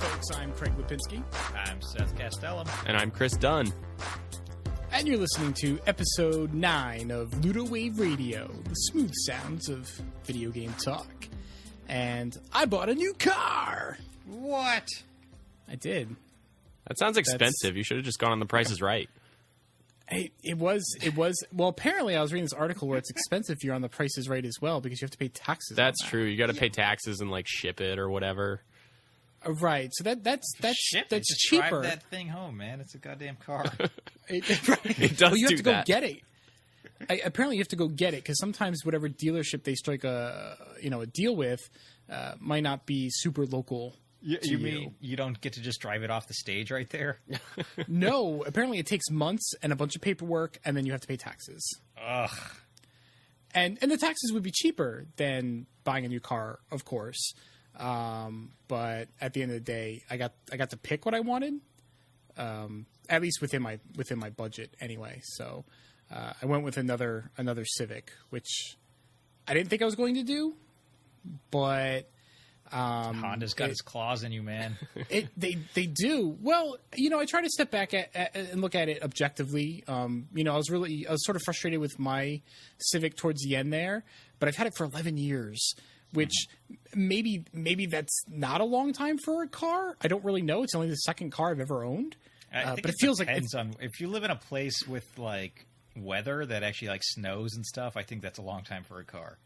folks. I'm Craig Lipinski. I'm Seth Castellum. And I'm Chris Dunn. And you're listening to episode 9 of Ludowave Radio, the smooth sounds of video game talk. And I bought a new car! What? I did. That sounds expensive. You should have just gone on The Price is Right. It was. Well, apparently I was reading this article where it's expensive if you're on The Price is Right as well because you have to pay taxes. That's true. You got to pay taxes and, like, ship it or whatever. Right. So that's Just cheaper. Drive that thing home, man. It's a goddamn car. It does you have do to go that. get it. Apparently, you have to go get it because sometimes whatever dealership they strike a deal with might not be super local. You mean you don't get to just drive it off the stage right there? No, apparently it takes months and a bunch of paperwork, and then you have to pay taxes. Ugh. And the taxes would be cheaper than buying a new car, of course. But at the end of the day, I got to pick what I wanted, at least within my budget anyway. So I went with another Civic, which I didn't think I was going to do, but Honda's got its claws in you, man. They do. Well, I try to step back and look at it objectively. I was sort of frustrated with my Civic towards the end there, but I've had it for 11 years, which maybe that's not a long time for a car. I don't really know. It's only the second car I've ever owned. I think but it feels like depends on if you live in a place with like weather that actually like snows and stuff. I think that's a long time for a car.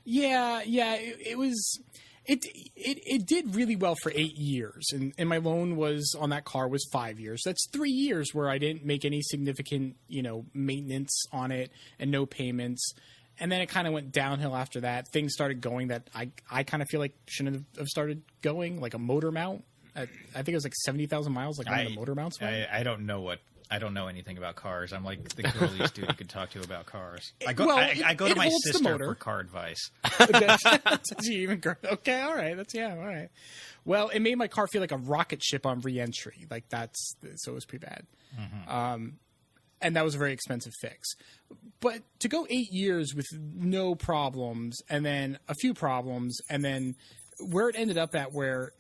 Yeah. It was. It did really well for 8 years, and my loan was on that car was 5 years. That's 3 years where I didn't make any significant maintenance on it and no payments. And then it kind of went downhill after that. Things started going that I kind of feel like shouldn't have started going, like a motor mount. I think it was like 70,000 miles, like one of the motor mounts went. I don't know anything about cars. I'm like the girliest dude you could talk to about cars. I go to my sister for car advice. That's even okay. All right. All right. Well, it made my car feel like a rocket ship on re-entry. Like so it was pretty bad. Mm-hmm. And that was a very expensive fix. But to go 8 years with no problems and then a few problems and then where it ended up at where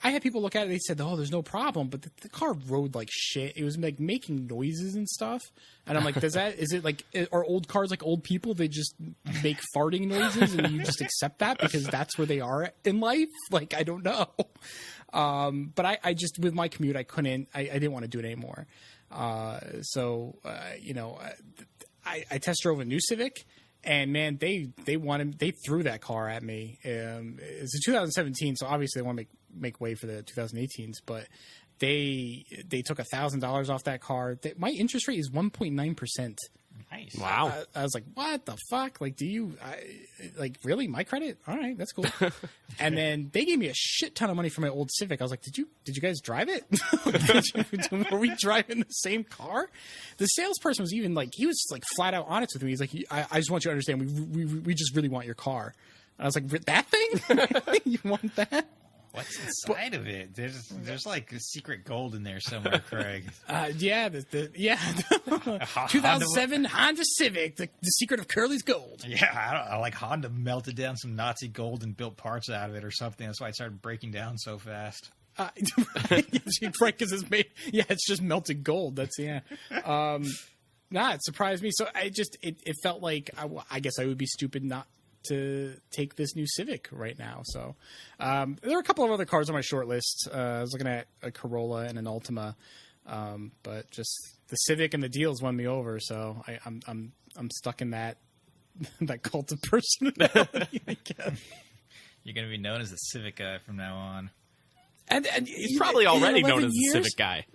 I had people look at it, they said, oh, there's no problem. But the car rode like shit. It was like making noises and stuff. And I'm like, is it like, are old cars like old people? They just make farting noises and you just accept that because that's where they are in life? Like, I don't know. But I just, with my commute, I didn't want to do it anymore. I test drove a new Civic. And man, they threw that car at me. It's a 2017, so obviously they want to make way for the 2018s. But they took $1,000 off that car. My interest rate is 1.9%. Nice. Wow. I was like, what the fuck? Like, really? My credit? All right, that's cool. And then they gave me a shit ton of money for my old Civic. I was like, did you guys drive it? Were we driving the same car? The salesperson was even like, he was like flat out honest with me. He's like, I just want you to understand, we just really want your car. And I was like, that thing? You want that? What's inside of it? There's like a secret gold in there somewhere, Craig. Yeah, 2007 Honda Civic, the secret of Curly's gold. Yeah, I like Honda melted down some Nazi gold and built parts out of it or something. That's why it started breaking down so fast. Right, because it's made. Yeah, it's just melted gold. That's it surprised me. So it felt like I guess I would be stupid not to take this new Civic right now. So there are a couple of other cars on my short list. I was looking at a Corolla and an Altima, but just the Civic and the deals won me over. So I'm stuck in that cult of personality. I guess. You're going to be known as the Civic guy from now on. And he's probably already known as the Civic guy.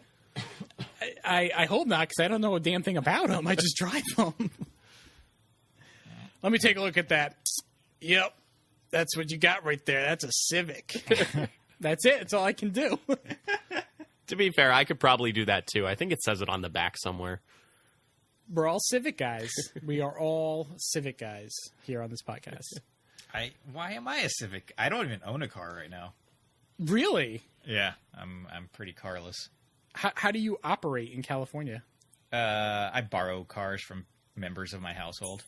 I hope not, because I don't know a damn thing about him. I just drive them. Let me take a look at that. Yep. That's what you got right there. That's a Civic. That's it. That's all I can do. To be fair, I could probably do that too. I think it says it on the back somewhere. We're all Civic guys. We are all Civic guys here on this podcast. Why am I a Civic? I don't even own a car right now. Really? Yeah, I'm pretty carless. How do you operate in California? I borrow cars from members of my household.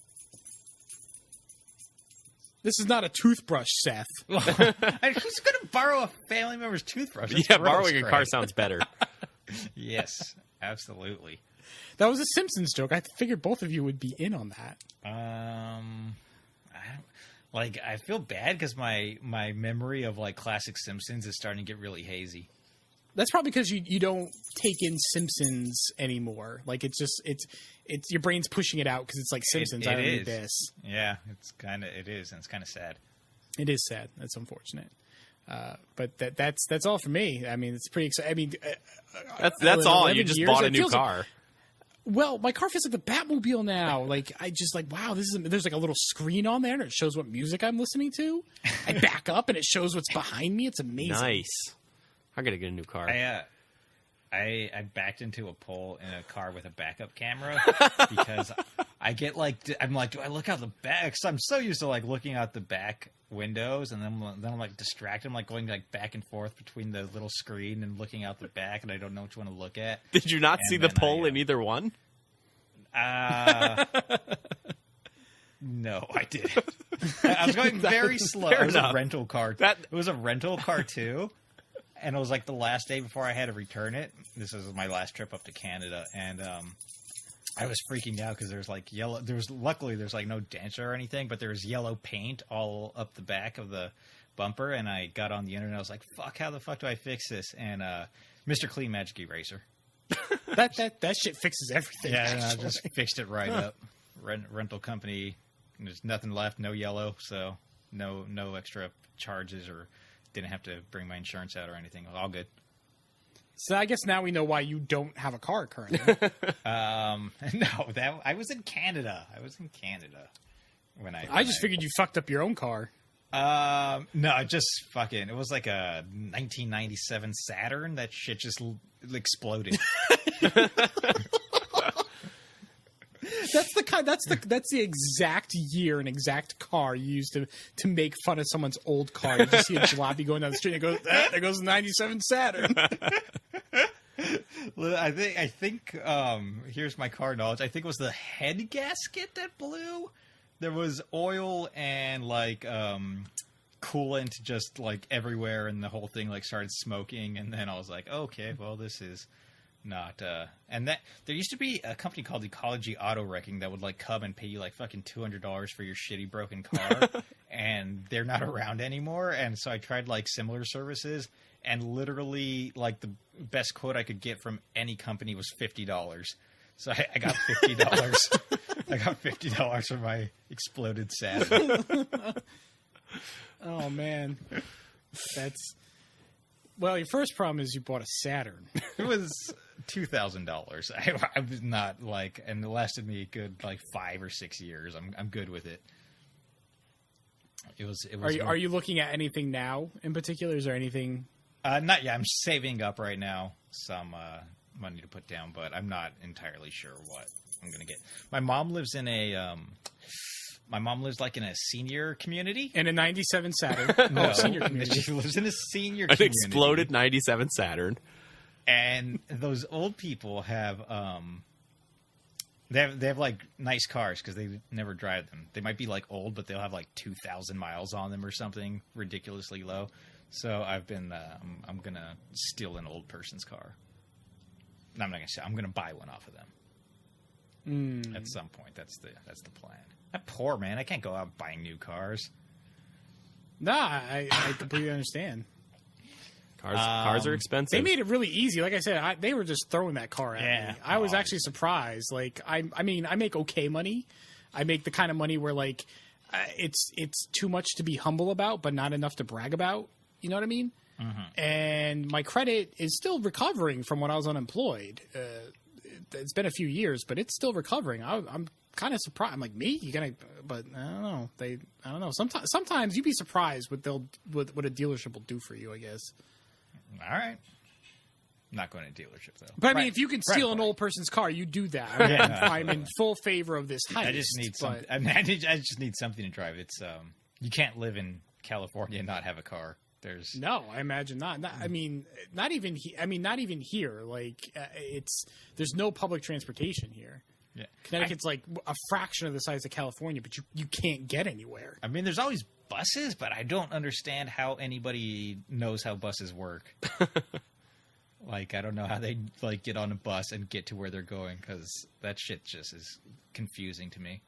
This is not a toothbrush, Seth. Who's going to borrow a family member's toothbrush? That's gross, borrowing a Craig. car sounds better. Yes, absolutely. That was a Simpsons joke. I figured both of you would be in on that. I feel bad because my memory of like classic Simpsons is starting to get really hazy. That's probably because you don't take in Simpsons anymore. Like it's your brain's pushing it out because it's like Simpsons. I don't need this. Yeah, it is, and it's kind of sad. It is sad. That's unfortunate. But that's all for me. I mean, it's pretty exciting. I mean, that's all. You just bought a new car. Well, my car feels like the Batmobile now. Like I just like, wow, there's like a little screen on there and it shows what music I'm listening to. I back up and it shows what's behind me. It's amazing. Nice. I gotta get a new car. I backed into a pole in a car with a backup camera because I get I'm like, do I look out the back? Because I'm so used to like looking out the back windows, and then I'm like distracted. I'm like going like back and forth between the little screen and looking out the back, and I don't know which one to look at. Did you not see the pole in either one? No, I didn't. I was going very slow. It was a rental car. It was a rental car too. And it was like the last day before I had to return it. This was my last trip up to Canada, and I was freaking out because there's like yellow. Luckily there's like no dents or anything, but there's yellow paint all up the back of the bumper. And I got on the internet. I was like, "Fuck! How the fuck do I fix this?" And Mr. Clean Magic Eraser. that shit fixes everything. Yeah, and I just fixed it right up. Rental company. There's nothing left. No yellow, so no extra charges or. Didn't have to bring my insurance out or anything. It was all good. So I guess now we know why you don't have a car currently. No, I was in Canada. When I just figured you fucked up your own car. No, it was like a 1997 Saturn. That shit just exploded. That's the exact year and exact car you used to make fun of someone's old car. You just see a jalopy going down the street and it goes, there goes the 97 Saturn. I think here's my car knowledge. I think it was the head gasket that blew. There was oil and like coolant just like everywhere, and the whole thing like started smoking. And then I was like, okay, well this is not and that there used to be a company called Ecology Auto Wrecking that would like come and pay you like fucking $200 for your shitty broken car, and they're not around anymore. And so I tried like similar services, and literally like the best quote I could get from any company was $50. So I got $50. I got $50 for my exploded Saturn. Oh man, well, your first problem is you bought a Saturn. It was $2,000. I was not like, and it lasted me a good like 5 or 6 years. I'm good with it. It was. Are you looking at anything now in particular? Is there anything? Not yet. I'm saving up right now some money to put down, but I'm not entirely sure what I'm gonna get. My mom lives in a. My mom lives like in a senior community. In a 97 Saturn. No, senior community. She lives in a senior An community. exploded 97 Saturn. And those old people have they have like nice cars because they never drive them. They might be like old, but they'll have like 2,000 miles on them or something ridiculously low. So I've been I'm gonna steal an old person's car. No, I'm not gonna steal. I'm gonna buy one off of them at some point. That's the plan. I'm poor, man. I can't go out buying new cars. Nah, I completely understand. Cars are expensive. They made it really easy. Like I said, they were just throwing that car at me. I was actually surprised. Like, I mean, I make okay money. I make the kind of money where like it's too much to be humble about, but not enough to brag about. You know what I mean? Mm-hmm. And my credit is still recovering from when I was unemployed. It's been a few years, but it's still recovering. I'm kind of surprised. I'm like, me? You gonna? But I don't know. I don't know. Sometimes you'd be surprised what what a dealership will do for you, I guess. All right. Not going to dealership though. But I mean, if you can steal an old person's car, you do that. I'm in full favor of this heist. I just need something. I just need something to drive. It's you can't live in California and not have a car. No, I imagine not. I mean, not even here. Like there's no public transportation here. Yeah. Connecticut's like a fraction of the size of California, but you can't get anywhere. I mean, there's always buses, but I don't understand how anybody knows how buses work. Like, I don't know how they like get on a bus and get to where they're going, because that shit just is confusing to me.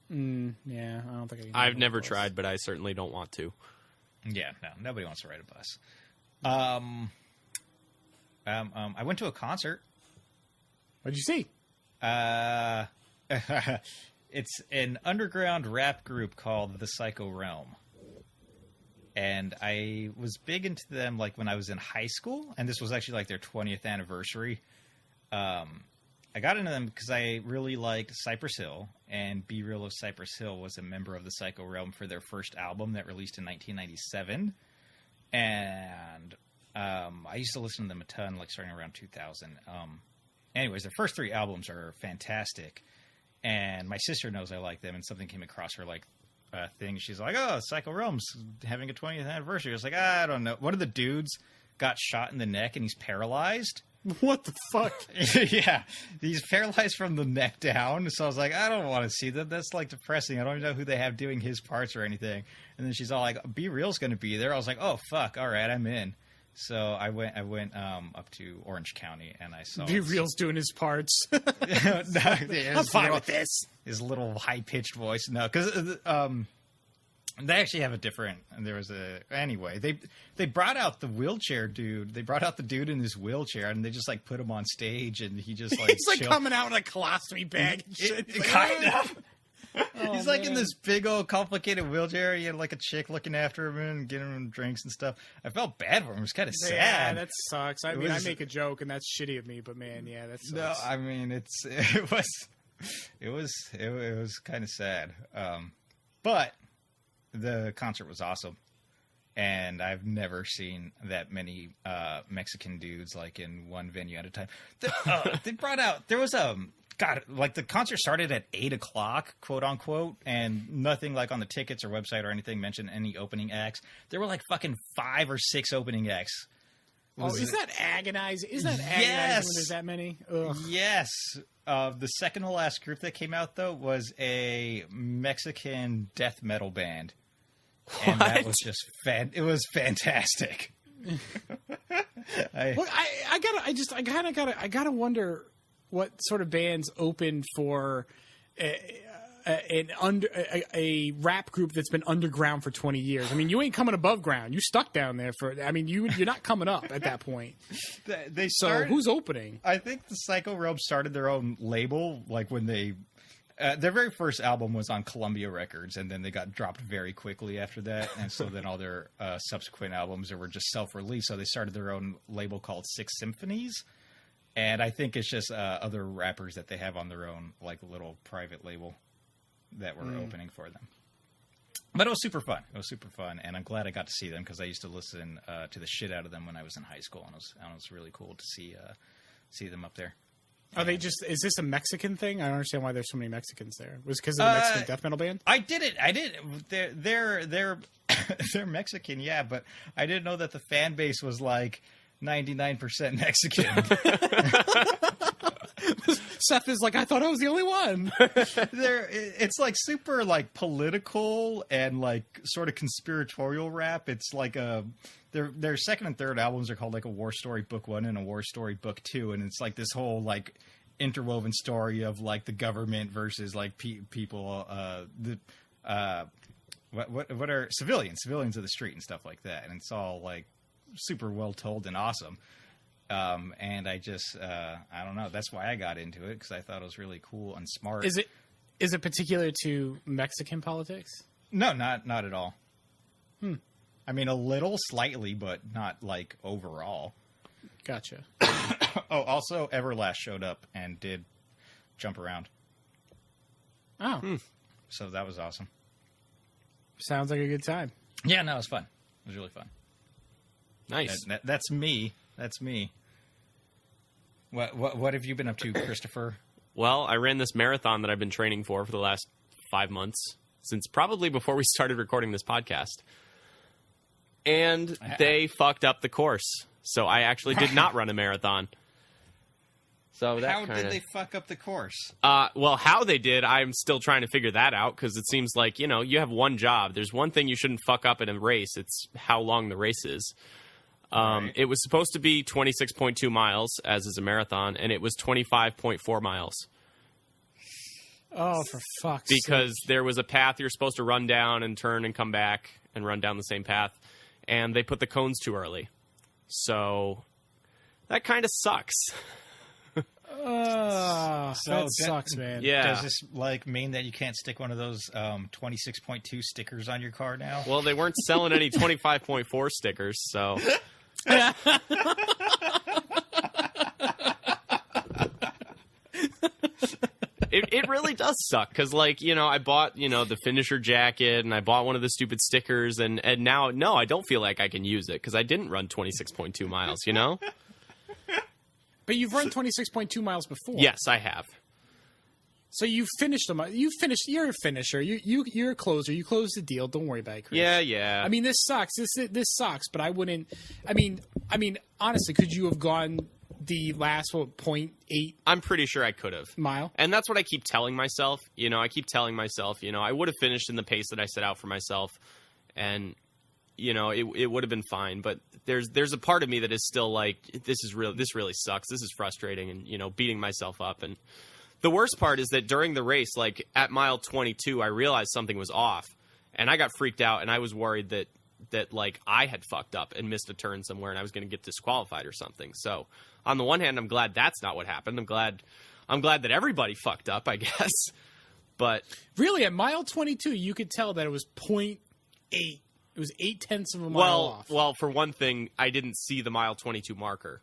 Yeah, I don't think I can. I've never tried, but I certainly don't want to. Yeah, no, nobody wants to ride a bus. I went to a concert. What'd you see? It's an underground rap group called The Psycho Realm. And I was big into them like when I was in high school, and this was actually like their 20th anniversary. I got into them because I really liked Cypress Hill, and Be Real of Cypress Hill was a member of the Psycho Realm for their first album that released in 1997. And I used to listen to them a ton, like starting around 2000. Anyways, their first 3 albums are fantastic, and my sister knows I like them, and something came across her like thing. She's like, "Oh, Psycho Realm's having a 20th anniversary." I was like, "I don't know." One of the dudes got shot in the neck, and he's paralyzed. What the fuck? Yeah, he's paralyzed from the neck down. So I was like, I don't want to see that. That's like depressing. I don't even know who they have doing his parts or anything. And then she's all like, "Be Real's going to be there." I was like, "Oh fuck, all right, I'm in." So I went up to Orange County, and I saw Be Real's doing his parts. I'm fine with this. His little high pitched voice. No, because they actually have a different. There was anyway. They brought out the wheelchair dude. They brought out the dude in his wheelchair, and they just like put him on stage, and he just like he's like coming out in a colostomy bag and shit. Kind of. Oh, he's like man. in this big old complicated wheelchair. He had like a chick looking after him and getting him drinks and stuff. I felt bad for him. It was kind of sad. Yeah, that sucks. I mean, I was- make a joke, and that's shitty of me, but man, yeah, that sucks. No, I mean it was kind of sad. But the concert was awesome, and I've never seen that many Mexican dudes like in one venue at a time. They brought out like the concert started at 8:00, quote unquote, and nothing like on the tickets or website or anything mentioned any opening acts. There were like fucking 5 or 6 opening acts. Is that agonizing? Is that agonizing Yes. when there's that many? Ugh. Yes. The second to last group that came out, though, was a Mexican death metal band. And that was just it was fantastic. I gotta wonder what sort of bands open for a rap group that's been underground for 20 years. I mean, you ain't coming above ground. You stuck down there you're not coming up at that point. So who's opening? I think the Psycho Realm started their own label, like when they their very first album was on Columbia Records, and then they got dropped very quickly after that. And so then all their subsequent albums were just self-released. So they started their own label called Six Symphonies. And I think it's just other rappers that they have on their own, like little private label that were opening for them. But it was super fun. It was super fun, and I'm glad I got to see them because I used to listen to the shit out of them when I was in high school, and it was really cool to see them up there. Are they just? Is this a Mexican thing? I don't understand why there's so many Mexicans there. Was it because of the Mexican death metal band? I didn't. They're Mexican, yeah, but I didn't know that the fan base was like 99% Mexican. Seth is like, I thought I was the only one. It's like super like political and like sort of conspiratorial rap. It's like their second and third albums are called like a War Story Book 1 and a War Story Book 2, and it's like this whole like interwoven story of like the government versus like people what are civilians of the street and stuff like that, and it's all like super well told and awesome. And I just I don't know, that's why I got into it, because I thought it was really cool and smart. Is it particular to Mexican politics? No, not at all. I mean, a little, slightly, but not like overall. Gotcha. Oh, also Everlast showed up and did Jump Around. Oh. So that was awesome. Sounds like a good time. Yeah, no, it was fun. It was really fun. Nice. That's me. That's me. What have you been up to, Christopher? Well, I ran this marathon that I've been training for the last 5 months, since probably before we started recording this podcast. And they fucked up the course. So I actually did not run a marathon. So that How did they fuck up the course? Well, how they did, I'm still trying to figure that out, because it seems like, you have one job. There's one thing you shouldn't fuck up in a race. It's how long the race is. Right. It was supposed to be 26.2 miles, as is a marathon, and it was 25.4 miles. Oh, for fuck's Because sake. there was a path you're supposed to run down and turn and come back and run down the same path, and they put the cones too early. So that kind of sucks. That sucks, man. Yeah. Does this mean that you can't stick one of those 26.2 stickers on your car now? Well, they weren't selling any 25.4 stickers, so... It really does suck, because, I bought, the finisher jacket, and I bought one of the stupid stickers, and now, no, I don't feel like I can use it, because I didn't run 26.2 miles, But you've run 26.2 miles before. Yes, I have. So you finished them. You're a finisher. You're a closer. You closed the deal. Don't worry about it, Chris. Yeah. I mean, this sucks. This sucks. But I wouldn't. I mean, honestly, could you have gone the last 0.8 I'm pretty sure I could have. mile? And that's what I keep telling myself. I keep telling myself, I would have finished in the pace that I set out for myself, and it would have been fine. But there's a part of me that is still like, this really sucks. This is frustrating, and beating myself up. And the worst part is that during the race, at mile 22, I realized something was off, and I got freaked out, and I was worried that I had fucked up and missed a turn somewhere, and I was going to get disqualified or something. So on the one hand, I'm glad that's not what happened. I'm glad that everybody fucked up, I guess. But Really, at mile 22, you could tell that it was 0.8. It was 0.8 of a mile off. Well, for one thing, I didn't see the mile 22 marker,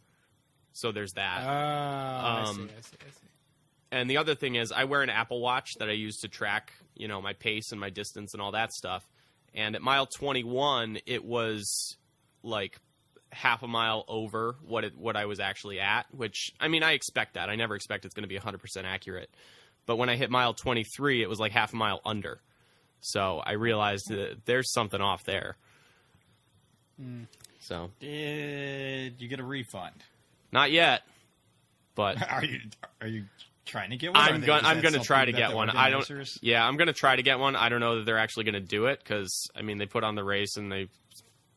so there's that. I see. And the other thing is, I wear an Apple Watch that I use to track, my pace and my distance and all that stuff. And at mile 21, it was half a mile over what I was actually at. Which, I expect that. I never expect it's going to be 100% accurate. But when I hit mile 23, it was half a mile under. So I realized that there's something off there. So Did you get a refund? not yet, but Are you trying to get one? I'm going to try to get one. I'm going to try to get one. I don't know that they're actually going to do it, because they put on the race and they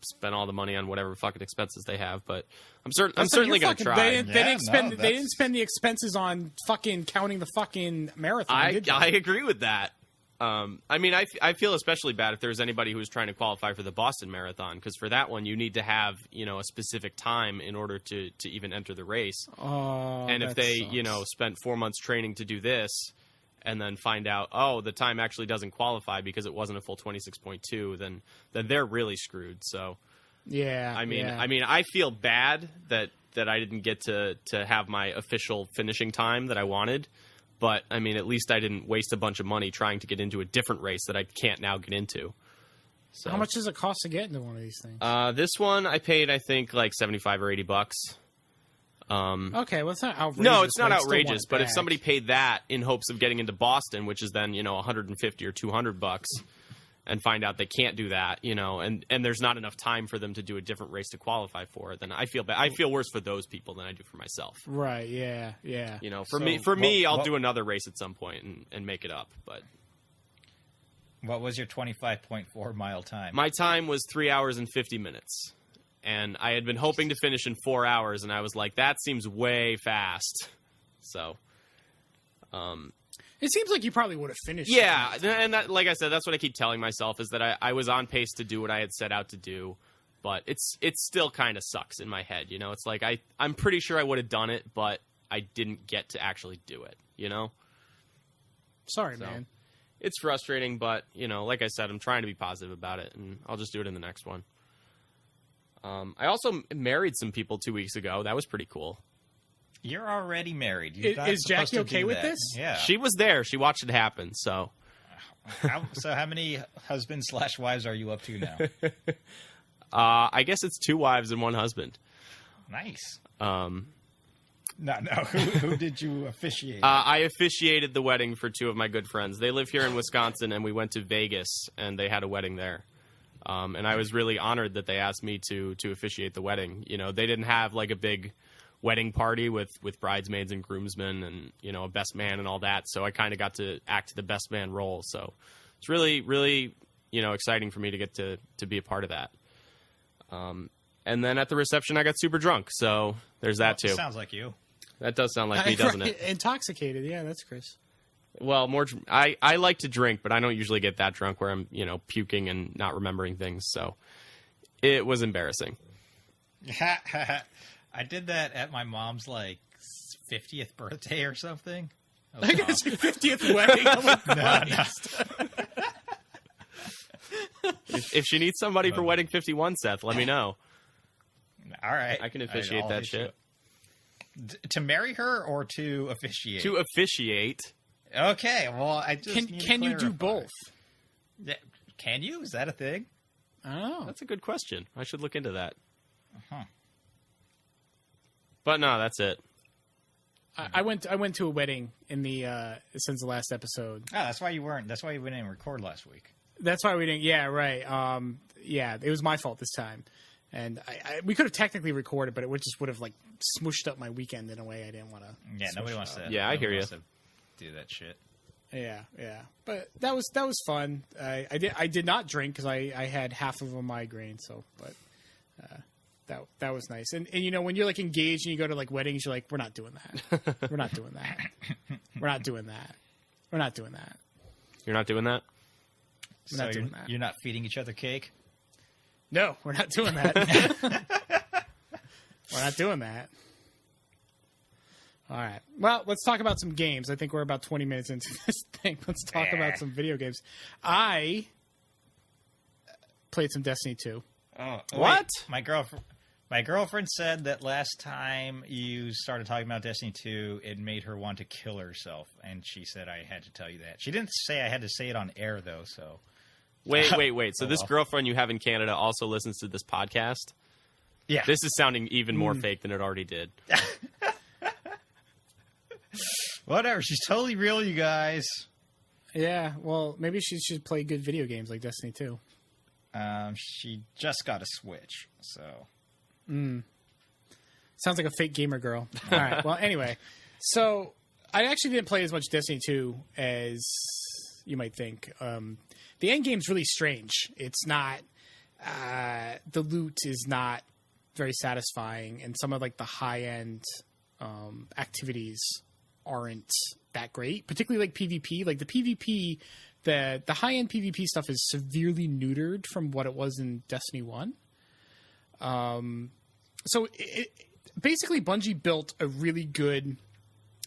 spent all the money on whatever fucking expenses they have. But I'm certainly going to try. They didn't spend the expenses on fucking counting the fucking marathon. Did they? I agree with that. I feel especially bad if there's anybody who's trying to qualify for the Boston Marathon, because for that one you need to have a specific time in order to even enter the race. And if they spent 4 months training to do this, and then find out the time actually doesn't qualify because it wasn't a full 26.2, then they're really screwed. So Yeah. I feel bad that I didn't get to have my official finishing time that I wanted. But, at least I didn't waste a bunch of money trying to get into a different race that I can't now get into. So, how much does it cost to get into one of these things? This one I paid, I think, $75 or $80. Okay, well, it's not outrageous. No, it's not but I still outrageous. want it But if back. somebody paid that in hopes of getting into Boston, which is then, $150 or $200, and find out they can't do that, and there's not enough time for them to do a different race to qualify for it, then I feel bad. I feel worse for those people than I do for myself. Right, yeah. For me, I'll do another race at some point and make it up. But what was your 25.4 mile time? my time was 3 hours and 50 minutes. And I had been hoping to finish in 4 hours, and I was like, that seems way fast. So, It seems like you probably would have finished. yeah, and that, like I said, that's what I keep telling myself, is that I was on pace to do what I had set out to do, but it still kind of sucks in my head, It's like I'm pretty sure I would have done it, but I didn't get to actually do it, Sorry, So, man. It's frustrating, but, like I said, I'm trying to be positive about it, and I'll just do it in the next one. I also married some people 2 weeks ago. That was pretty cool. You're already married. Is Jackie okay with this? Yeah. She was there. She watched it happen, so... So how many husbands/wives are you up to now? I guess it's 2 wives and 1 husband. Nice. No. Who did you officiate? I officiated the wedding for 2 of my good friends. They live here in Wisconsin, and we went to Vegas, and they had a wedding there. And I was really honored that they asked me to officiate the wedding. They didn't have a big wedding party with bridesmaids and groomsmen and, you know, a best man and all that. So I kind of got to act the best man role. So it's really, really, you know, exciting for me to get to be a part of that. And then at the reception, I got super drunk. So there's that too. Sounds like you. That does sound like me, doesn't it? Intoxicated. Yeah, that's Chris. Well, I like to drink, but I don't usually get that drunk where I'm, you know, puking and not remembering things. So it was embarrassing. I did that at my mom's, like, 50th birthday or something. I guess your 50th wedding. No. If she needs somebody for wedding 51, Seth, let me know. All right. I can officiate that shit. To marry her or to officiate? To officiate. Okay, well, I just can you do both? Yeah. Can you? Is that a thing? Oh, That's a good question. I should look into that. Uh-huh. But no, that's it. I went to a wedding in the since the last episode. Oh, that's why you weren't. That's why you didn't record last week. That's why we didn't. Yeah, right. Yeah, it was my fault this time, and we could have technically recorded, but it would have like smooshed up my weekend in a way I didn't want to. Yeah, nobody wants to. Yeah, I hear you. Do that shit. Yeah. But that was fun. I did not drink because I had half of a migraine. So, but that was nice. And you know, when you're like engaged and you go to like weddings, you're like, we're not doing that. We're not doing that. We're not doing that. We're not doing that. You're not doing that? We're not doing that. You're not feeding each other cake? No, we're not doing that. We're not doing that. All right. Well, let's talk about some games. I think we're about 20 minutes into this thing. Let's talk about some video games. I played some Destiny 2. Oh, what? Wait, my girlfriend said that last time you started talking about Destiny 2, it made her want to kill herself, and she said I had to tell you that. She didn't say I had to say it on air, though, so... Wait. So this girlfriend you have in Canada also listens to this podcast? Yeah. This is sounding even more fake than it already did. Whatever. She's totally real, you guys. Yeah, well, maybe she should play good video games like Destiny 2. She just got a Switch, so... Sounds like a fake gamer girl. All right. Well, anyway, so I actually didn't play as much Destiny 2 as you might think. The end game's really strange. It's not the loot is not very satisfying, and some of like the high end activities aren't that great. Particularly like PvP. Like the PvP, the high end PvP stuff is severely neutered from what it was in Destiny 1. So basically Bungie built a really good,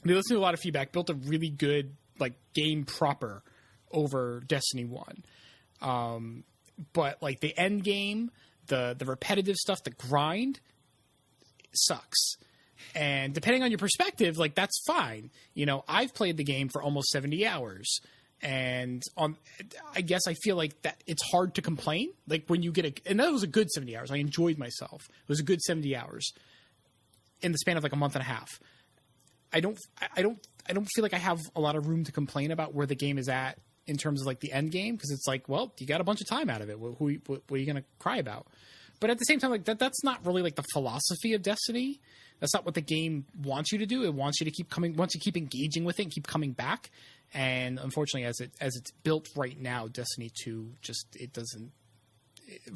they listened to a lot of feedback, built a really good like game proper over Destiny 1. But like the end game, the repetitive stuff, the grind sucks. And depending on your perspective, like that's fine. You know, I've played the game for almost 70 hours. And I guess I feel like that it's hard to complain. Like when you get and that was a good 70 hours. I enjoyed myself. It was a good 70 hours in the span of like a month and a half. I don't feel like I have a lot of room to complain about where the game is at in terms of like the end game. Cause it's like, well, you got a bunch of time out of it. What are you going to cry about? But at the same time, like that's not really like the philosophy of Destiny. That's not what the game wants you to do. It wants you to keep coming, wants you to keep engaging with it and keep coming back. And unfortunately, as it's built right now, Destiny 2 it doesn't.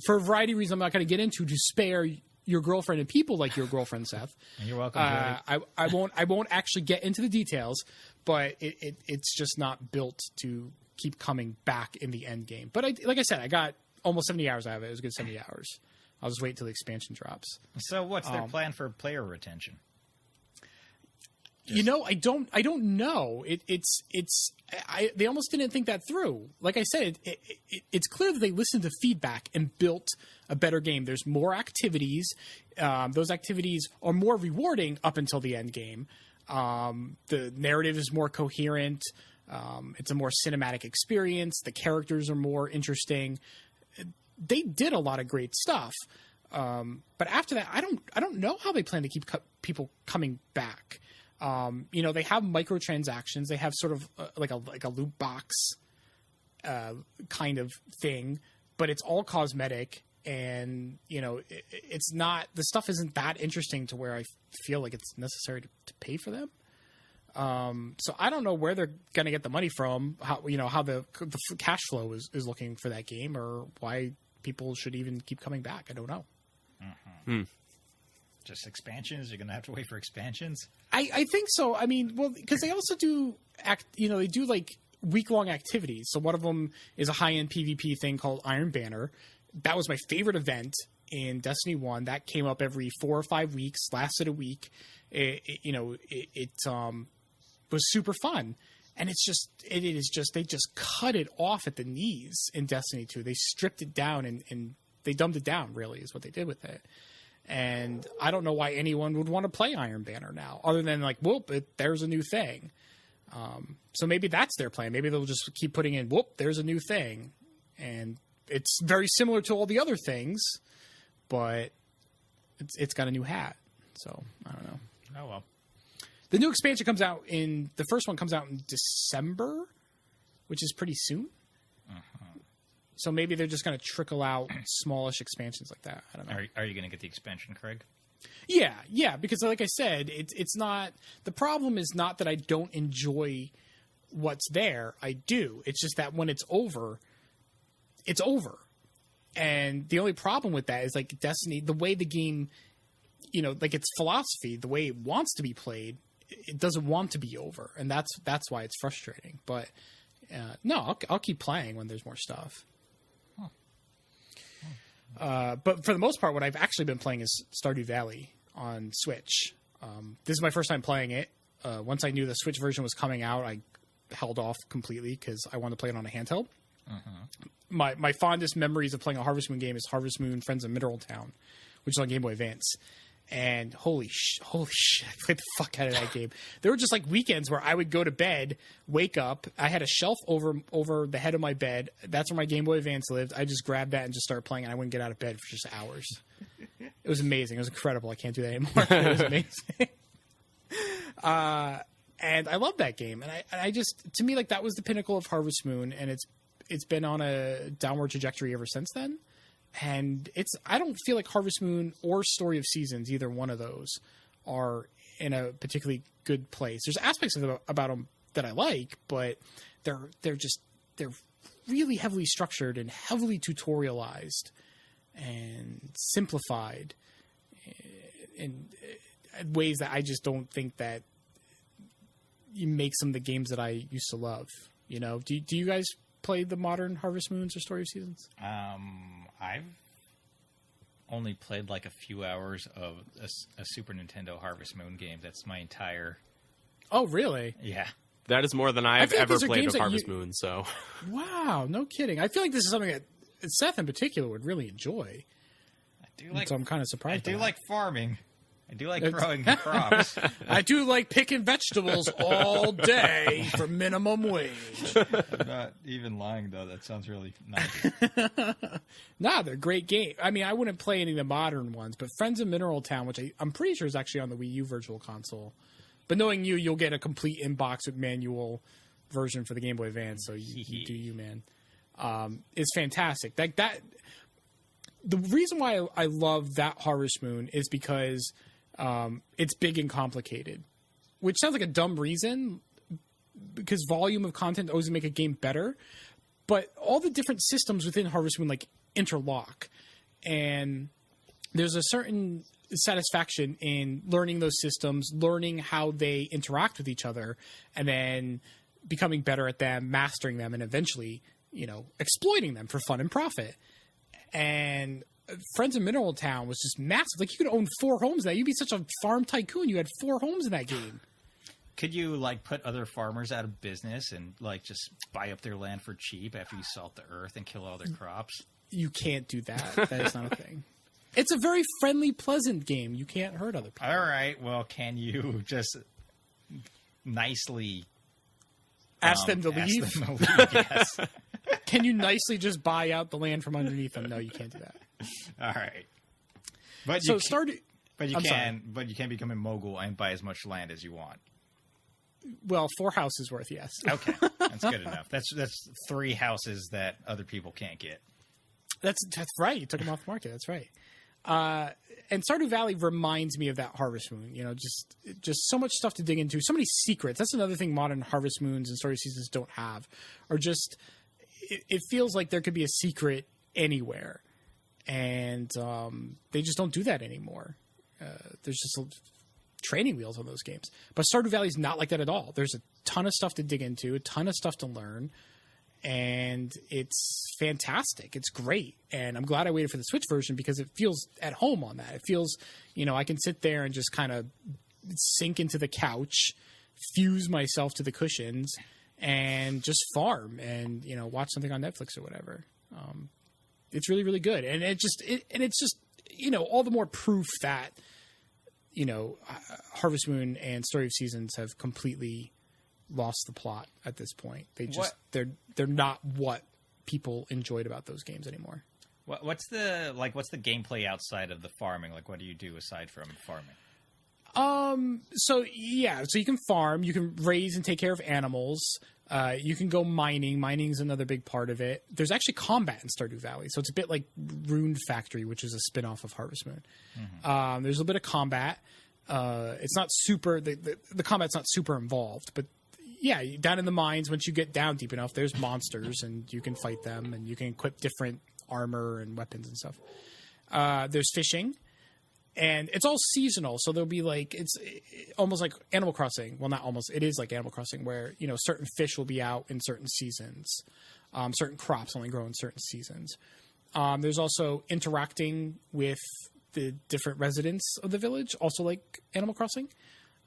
For a variety of reasons, I'm not going to get into to spare your girlfriend and people like your girlfriend, Seth. And you're welcome. I won't actually get into the details, but it's just not built to keep coming back in the end game. But like I said, I got almost 70 hours out of it. It was a good 70 hours. I'll just wait until the expansion drops. So what's their plan for player retention? You know, I don't know. They almost didn't think that through. Like I said, it's clear that they listened to feedback and built a better game. There's more activities. Those activities are more rewarding up until the end game. The narrative is more coherent. It's a more cinematic experience. The characters are more interesting. They did a lot of great stuff. But after that, I don't know how they plan to keep people coming back. You know, they have microtransactions. They have sort of like a loot box kind of thing, but it's all cosmetic and it's not, the stuff isn't that interesting to where I feel like it's necessary to pay for them. So I don't know where they're going to get the money from, how the cash flow is looking for that game, or why people should even keep coming back. I don't know. Mm-hmm. Just expansions? You're going to have to wait for expansions? I think so. I mean, well, because they also do they do like week-long activities. So one of them is a high-end PvP thing called Iron Banner. That was my favorite event in Destiny 1. That came up every 4 or 5 weeks, lasted a week. It was super fun. And they just cut it off at the knees in Destiny 2. They stripped it down and they dumbed it down, really, is what they did with it. And I don't know why anyone would want to play Iron Banner now, other than like, whoop, there's a new thing. So maybe that's their plan. Maybe they'll just keep putting in, whoop, there's a new thing. And it's very similar to all the other things, but it's got a new hat. So I don't know. Oh, well. The new expansion comes out the first one comes out in December, which is pretty soon. So maybe they're just going to trickle out smallish expansions like that. I don't know. Are you going to get the expansion, Craig? Yeah, because like I said, it's not, the problem is not that I don't enjoy what's there. I do. It's just that when it's over, it's over. And the only problem with that is like Destiny, the way the game, like its philosophy, the way it wants to be played, it doesn't want to be over. And that's why it's frustrating. But no, I'll keep playing when there's more stuff. But for the most part, what I've actually been playing is Stardew Valley on Switch. This is my first time playing it. Once I knew the Switch version was coming out, I held off completely because I wanted to play it on a handheld. My fondest memories of playing a Harvest Moon game is Harvest Moon Friends of Mineral Town, which is on Game Boy Advance. And holy shit, I played the fuck out of that game. There were just like weekends where I would go to bed, wake up. I had a shelf over the head of my bed. That's where my Game Boy Advance lived. I just grabbed that and just started playing, and I wouldn't get out of bed for just hours. It was amazing. It was incredible. I can't do that anymore. It was amazing. And I love that game. And I just, to me, like that was the pinnacle of Harvest Moon, and it's been on a downward trajectory ever since then. And I don't feel like Harvest Moon or Story of Seasons, either one of those, are in a particularly good place. There's aspects about them that I like, but they're really heavily structured and heavily tutorialized and simplified in ways that I just don't think that makes them the games that I used to love. Do you guys play the modern Harvest Moons or Story of Seasons? I've only played like a few hours of a Super Nintendo Harvest Moon game. That's my entire... Oh, really? Yeah. That is more than I've ever played of Harvest Moon, so... Wow, no kidding. I feel like this is something that Seth in particular would really enjoy. So I'm kind of surprised. I do like farming. I do like growing crops. I do like picking vegetables all day for minimum wage. I'm not even lying, though. That sounds really nice. Nah, they're great games. I mean, I wouldn't play any of the modern ones, but Friends of Mineral Town, which I'm pretty sure is actually on the Wii U Virtual Console. But knowing you'll get a complete inbox with manual version for the Game Boy Advance, so you do you, man. It's fantastic. That the reason why I love that Harvest Moon is because it's big and complicated, which sounds like a dumb reason because volume of content always make a game better. But all the different systems within Harvest Moon like interlock, and there's a certain satisfaction in learning those systems, learning how they interact with each other, and then becoming better at them, mastering them, and eventually, exploiting them for fun and profit. And Friends of Mineral Town was just massive. Like, you could own 4 homes in that. You'd be such a farm tycoon. You had 4 homes in that game. Could you, like, put other farmers out of business and, like, just buy up their land for cheap after you salt the earth and kill all their crops? You can't do that. That is not a thing. It's a very friendly, pleasant game. You can't hurt other people. All right. Well, can you just nicely... Ask them to leave? Ask them to leave, yes. Can you nicely just buy out the land from underneath them? No, you can't do that. All right. But so you can become a mogul and buy as much land as you want. Well, 4 houses worth, yes. Okay, that's good enough. That's 3 houses that other people can't get. That's right. You took them off the market. That's right. And Stardew Valley reminds me of that Harvest Moon. You know, just so much stuff to dig into. So many secrets. That's another thing modern Harvest Moons and Story Seasons don't have. Or just it feels like there could be a secret anywhere, and they just don't do that anymore. There's just training wheels on those games. But Stardew Valley is not like that at all. There's a ton of stuff to dig into, a ton of stuff to learn. And it's fantastic. It's great. And I'm glad I waited for the Switch version because it feels at home on that. It feels, I can sit there and just kind of sink into the couch, fuse myself to the cushions, and just farm and, watch something on Netflix or whatever. It's really, really good. And it's just, all the more proof that, Harvest Moon and Story of Seasons have completely lost the plot at this point. They're not what people enjoyed about those games anymore. What's the gameplay outside of the farming? Like, what do you do aside from farming? So you can farm, you can raise and take care of animals. You can go mining. Mining is another big part of it. There's actually combat in Stardew Valley, so it's a bit like Rune Factory, which is a spin-off of Harvest Moon. Mm-hmm. There's a little bit of combat. It's not super. The combat's not super involved, but yeah, down in the mines, once you get down deep enough, there's monsters, and you can fight them, and you can equip different armor and weapons and stuff. There's fishing, and it's all seasonal, so there'll be it's almost like Animal Crossing. Well, not almost. It is like Animal Crossing, where certain fish will be out in certain seasons. Certain crops only grow in certain seasons. There's also interacting with the different residents of the village, also like Animal Crossing.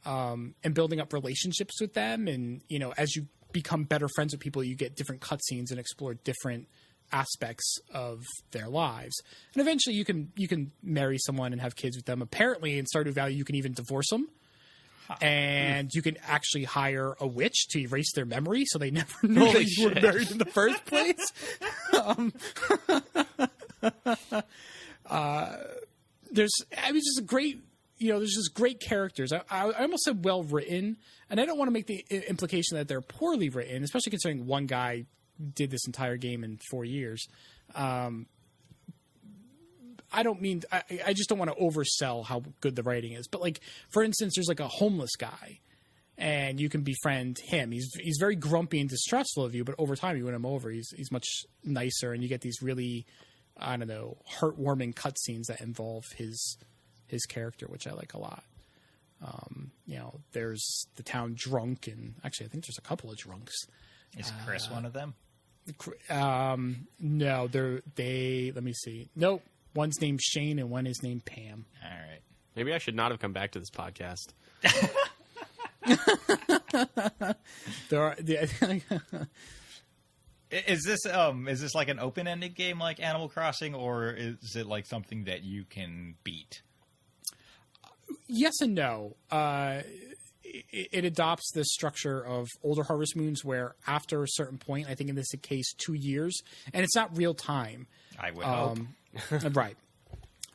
And building up relationships with them. And, as you become better friends with people, you get different cutscenes and explore different aspects of their lives. And eventually you can marry someone and have kids with them. Apparently in Stardew Valley, you can even divorce them. And you can actually hire a witch to erase their memory so they never know that you were married in the first place. There's just a great... there's just great characters. I almost said well written, and I don't want to make the implication that they're poorly written, especially considering one guy did this entire game in 4 years. I don't mean I just don't want to oversell how good the writing is. But for instance, there's a homeless guy, and you can befriend him. He's very grumpy and distrustful of you, but over time you win him over. He's much nicer, and you get these really heartwarming cutscenes that involve his character, which I like a lot. There's the town drunk, and actually I think there's a couple of drunks. Is Chris one of them? No, let me see. Nope. One's named Shane and one is named Pam. All right. Maybe I should not have come back to this podcast. Is this like an open-ended game like Animal Crossing, or is it like something that you can beat? Yes and no. It adopts the structure of older Harvest Moons where after a certain point, I think in this case 2 years, and it's not real time. I would hope. Right.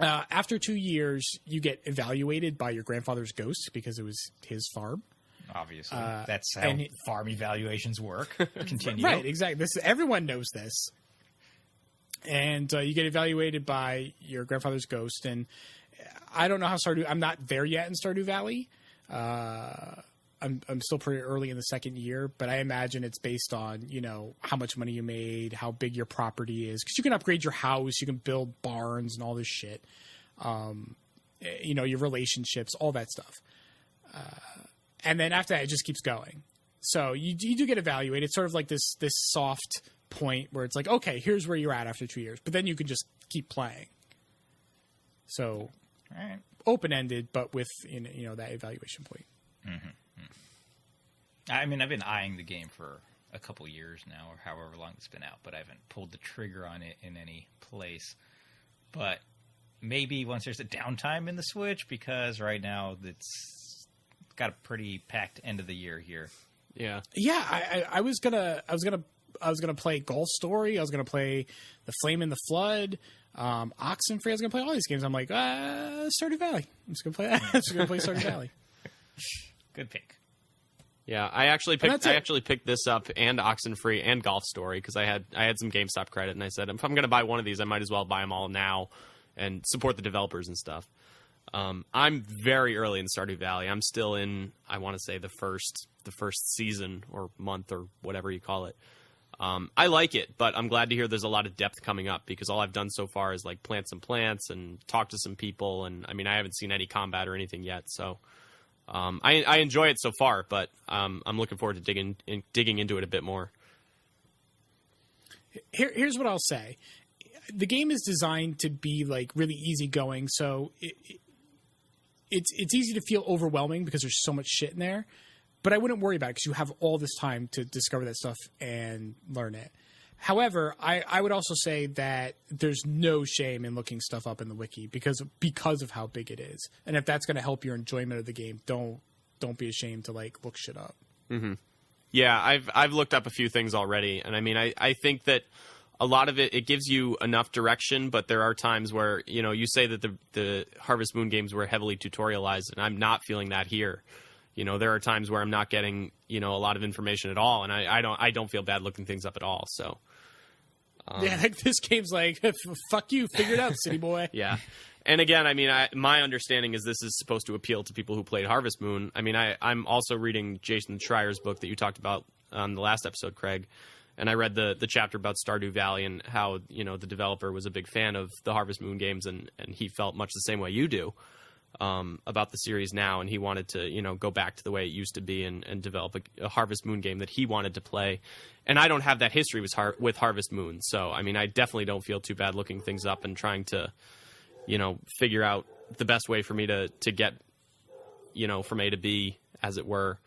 After 2 years, you get evaluated by your grandfather's ghost because it was his farm. Obviously. That's how farm evaluations work. Continue. Right, exactly. Everyone knows this. And you get evaluated by your grandfather's ghost, and I don't know how I'm not there yet in Stardew Valley. I'm still pretty early in the second year, but I imagine it's based on, how much money you made, how big your property is, because you can upgrade your house, you can build barns and all this shit. Your relationships, all that stuff. And then after that, it just keeps going. So you do get evaluated. It's sort of like this soft point where it's like, okay, here's where you're at after 2 years, but then you can just keep playing. So, all right. Open-ended, but with that evaluation point. Mm-hmm. I mean, I've been eyeing the game for a couple years now, or however long it's been out, but I haven't pulled the trigger on it in any place. But maybe once there's a downtime in the Switch, because right now it's got a pretty packed end of the year here. Yeah. Yeah, I was gonna play Golf Story. I was gonna play The Flame in the Flood. Oxenfree. I was gonna play all these games. I'm like, Stardew Valley. I'm just gonna play that. I'm just gonna play Stardew Valley. Good pick. Yeah, I actually picked this up and Oxenfree and Golf Story because I had some GameStop credit, and I said if I'm going to buy one of these, I might as well buy them all now and support the developers and stuff. I'm very early in Stardew Valley. I'm still in, I want to say, the first season or month or whatever you call it. I like it, but I'm glad to hear there's a lot of depth coming up because all I've done so far is like plant some plants and talk to some people, and I mean I haven't seen any combat or anything yet, so. I enjoy it so far, but I'm looking forward to digging into it a bit more. Here's what I'll say: the game is designed to be like really easygoing, so it's easy to feel overwhelming because there's so much shit in there. But I wouldn't worry about it because you have all this time to discover that stuff and learn it. However, I would also say that there's no shame in looking stuff up in the wiki because of how big it is, and if that's going to help your enjoyment of the game, don't be ashamed to like look shit up. Mm-hmm. Yeah, I've looked up a few things already, and I mean I think that a lot of it gives you enough direction, but there are times where you say that the Harvest Moon games were heavily tutorialized, and I'm not feeling that here. There are times where I'm not getting a lot of information at all, and I don't feel bad looking things up at all. So. Yeah, like this game's like, fuck you, figure it out, city boy. Yeah. And again, I mean, my understanding is this is supposed to appeal to people who played Harvest Moon. I mean, I'm also reading Jason Schreier's book that you talked about on the last episode, Craig. And I read the chapter about Stardew Valley and how, the developer was a big fan of the Harvest Moon games, and he felt much the same way you do about the series now. And he wanted to, go back to the way it used to be and develop a Harvest Moon game that he wanted to play. And I don't have that history with Harvest Moon. So, I mean, I definitely don't feel too bad looking things up and trying to, figure out the best way for me to get, from A to B, as it were,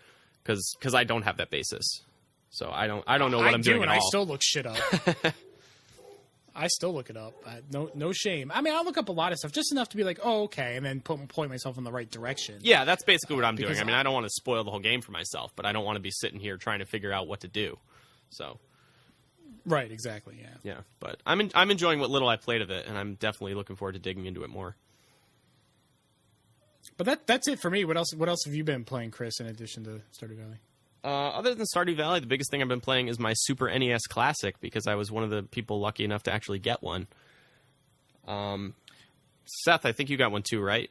because I don't have that basis. So I don't know what I'm doing at all. I still look shit up. I still look it up. No shame. I mean, I'll look up a lot of stuff, just enough to be like, oh, okay, and then point myself in the right direction. Yeah, that's basically what I'm doing. I mean, I don't want to spoil the whole game for myself, but I don't want to be sitting here trying to figure out what to do. So, right, exactly, yeah. Yeah, but I'm enjoying what little I played of it, and I'm definitely looking forward to digging into it more. But that's it for me. What else have you been playing, Chris, in addition to Stardew Valley? Other than Stardew Valley, the biggest thing I've been playing is my Super NES Classic because I was one of the people lucky enough to actually get one. Seth, I think you got one too, right?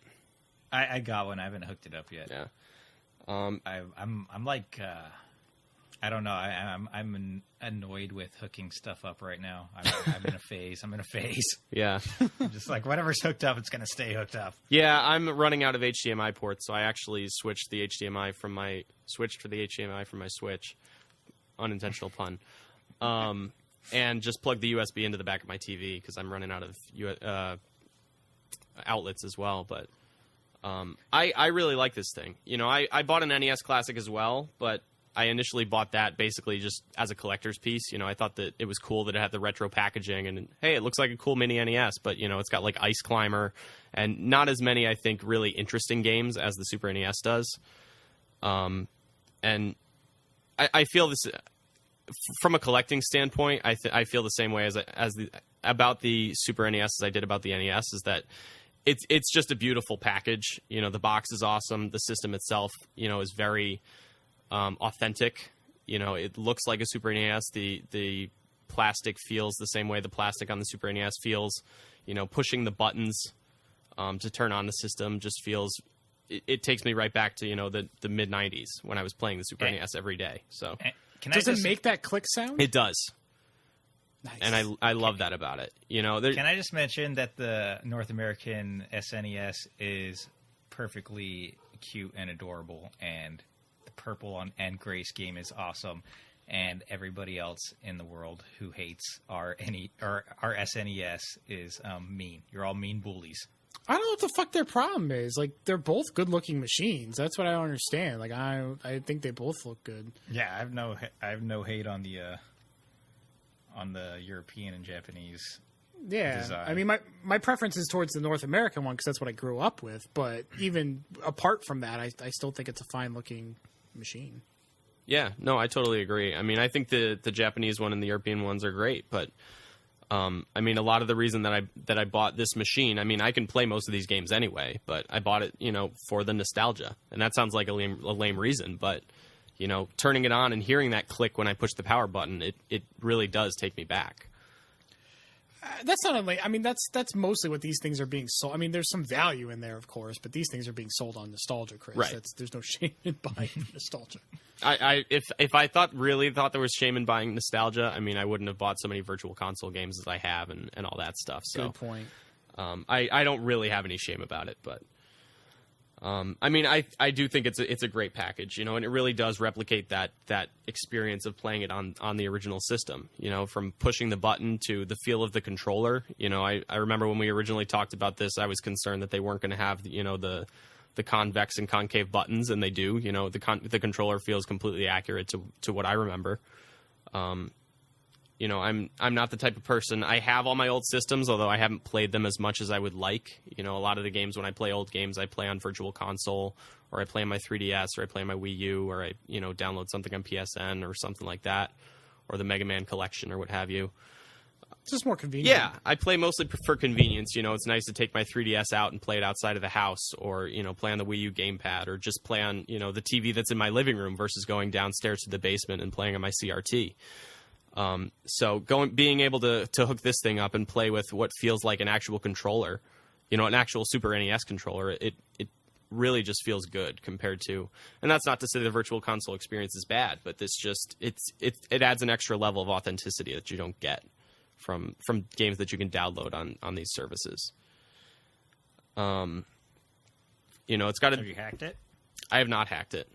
I got one. I haven't hooked it up yet. Yeah. I'm like I don't know. I'm annoyed with hooking stuff up right now. I'm in a phase. Yeah. I'm just like whatever's hooked up, it's gonna stay hooked up. Yeah, I'm running out of HDMI ports, so I actually switched the HDMI from my Switch. Unintentional pun. And just plugged the USB into the back of my TV because I'm running out of outlets as well. But I really like this thing. I bought an NES Classic as well, but I initially bought that basically just as a collector's piece. I thought that it was cool that it had the retro packaging and, hey, it looks like a cool mini NES, but, it's got like Ice Climber and not as many, I think, really interesting games as the Super NES does. And I feel this from a collecting standpoint. I feel the same way about the Super NES as I did about the NES, is that it's just a beautiful package. The box is awesome. The system itself, is very authentic. It looks like a Super NES. The plastic feels the same way the plastic on the Super NES feels. Pushing the buttons to turn on the system just feels. It takes me right back to the mid '90s when I was playing the Super NES every day. So does it make that click sound? It does. Nice. And I love that about it. Can I just mention that the North American SNES is perfectly cute and adorable, and the purple and gray scheme is awesome, and everybody else in the world who hates our SNES is mean. You're all mean bullies. I don't know what the fuck their problem is. Like, they're both good-looking machines. That's what I don't understand. Like, I think they both look good. Yeah, I have no hate on the European and Japanese. Yeah, design. I mean, my preference is towards the North American one because that's what I grew up with. But even apart from that, I still think it's a fine-looking machine. Yeah, no, I totally agree. I mean, I think the Japanese one and the European ones are great, but I mean, a lot of the reason that I bought this machine, I mean, I can play most of these games anyway, but I bought it, for the nostalgia, and that sounds like a lame reason, but you know, turning it on and hearing that click when I push the power button, it really does take me back. That's not only. I mean, that's mostly what these things are being sold. I mean, there's some value in there, of course, but these things are being sold on nostalgia, Chris. Right. There's no shame in buying nostalgia. If I thought there was shame in buying nostalgia, I mean, I wouldn't have bought so many virtual console games as I have and all that stuff. So Good point. I don't really have any shame about it, but I mean, I do think it's a great package, you know, and it really does replicate that experience of playing it on the original system, you know, from pushing the button to the feel of the controller. You know, I remember when we originally talked about this, I was concerned that they weren't going to have, you know, the convex and concave buttons, and they do. You know, the controller feels completely accurate to what I remember. You know, I'm not the type of person. I have all my old systems, although I haven't played them as much as I would like. You know, a lot of the games, when I play old games, I play on Virtual Console, or I play on my 3DS, or I play on my Wii U, or I, you know, download something on PSN or something like that, or the Mega Man collection or what have you. It's just more convenient. Yeah, I play mostly for convenience. You know, it's nice to take my 3DS out and play it outside of the house, or, you know, play on the Wii U gamepad, or just play on, you know, the TV that's in my living room versus going downstairs to the basement and playing on my CRT. So being able to hook this thing up and play with what feels like an actual controller, you know, an actual Super NES controller, it really just feels good compared to, and that's not to say the Virtual Console experience is bad, but this just, it adds an extra level of authenticity that you don't get from games that you can download on these services. You know, it's got Have you hacked it? I have not hacked it.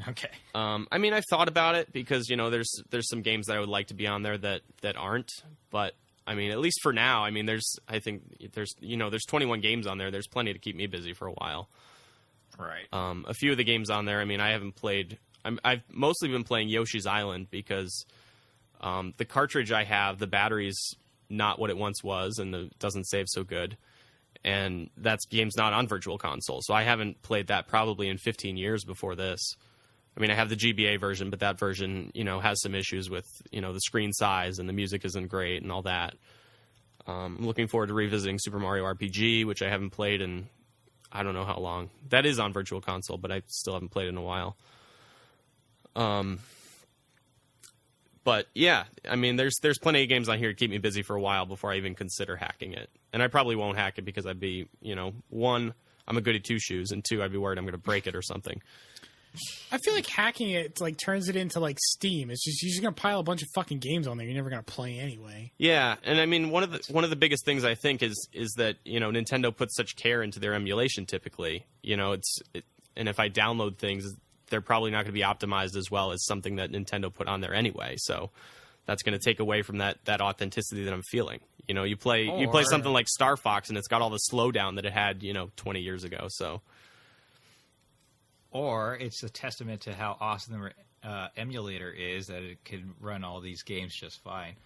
Okay. I mean, I've thought about it because, you know, there's some games that I would like to be on there that aren't, but I mean, at least for now, I mean, there's 21 games on there. There's plenty to keep me busy for a while. Right. A few of the games on there, I mean, I haven't played. I've mostly been playing Yoshi's Island because the cartridge I have, the battery's not what it once was, and it doesn't save so good. And that game's not on Virtual Console, so I haven't played that probably in 15 years before this. I mean, I have the GBA version, but that version, you know, has some issues with, you know, the screen size, and the music isn't great and all that. I'm looking forward to revisiting Super Mario RPG, which I haven't played in I don't know how long. That is on Virtual Console, but I still haven't played it in a while. But yeah, I mean, there's plenty of games on here to keep me busy for a while before I even consider hacking it. And I probably won't hack it because I'd be, you know, one, I'm a goody two shoes, and two, I'd be worried I'm going to break it or something. I feel like hacking it like turns it into like Steam. It's just you're just gonna pile a bunch of fucking games on there you're never gonna play anyway. Yeah, and I mean one of the biggest things I think is that, you know, Nintendo puts such care into their emulation typically. You know, and if I download things, they're probably not going to be optimized as well as something that Nintendo put on there anyway. So that's going to take away from that authenticity that I'm feeling. You know, you play something like Star Fox and it's got all the slowdown that it had, you know, 20 years ago. So. Or it's a testament to how awesome the emulator is that it can run all these games just fine.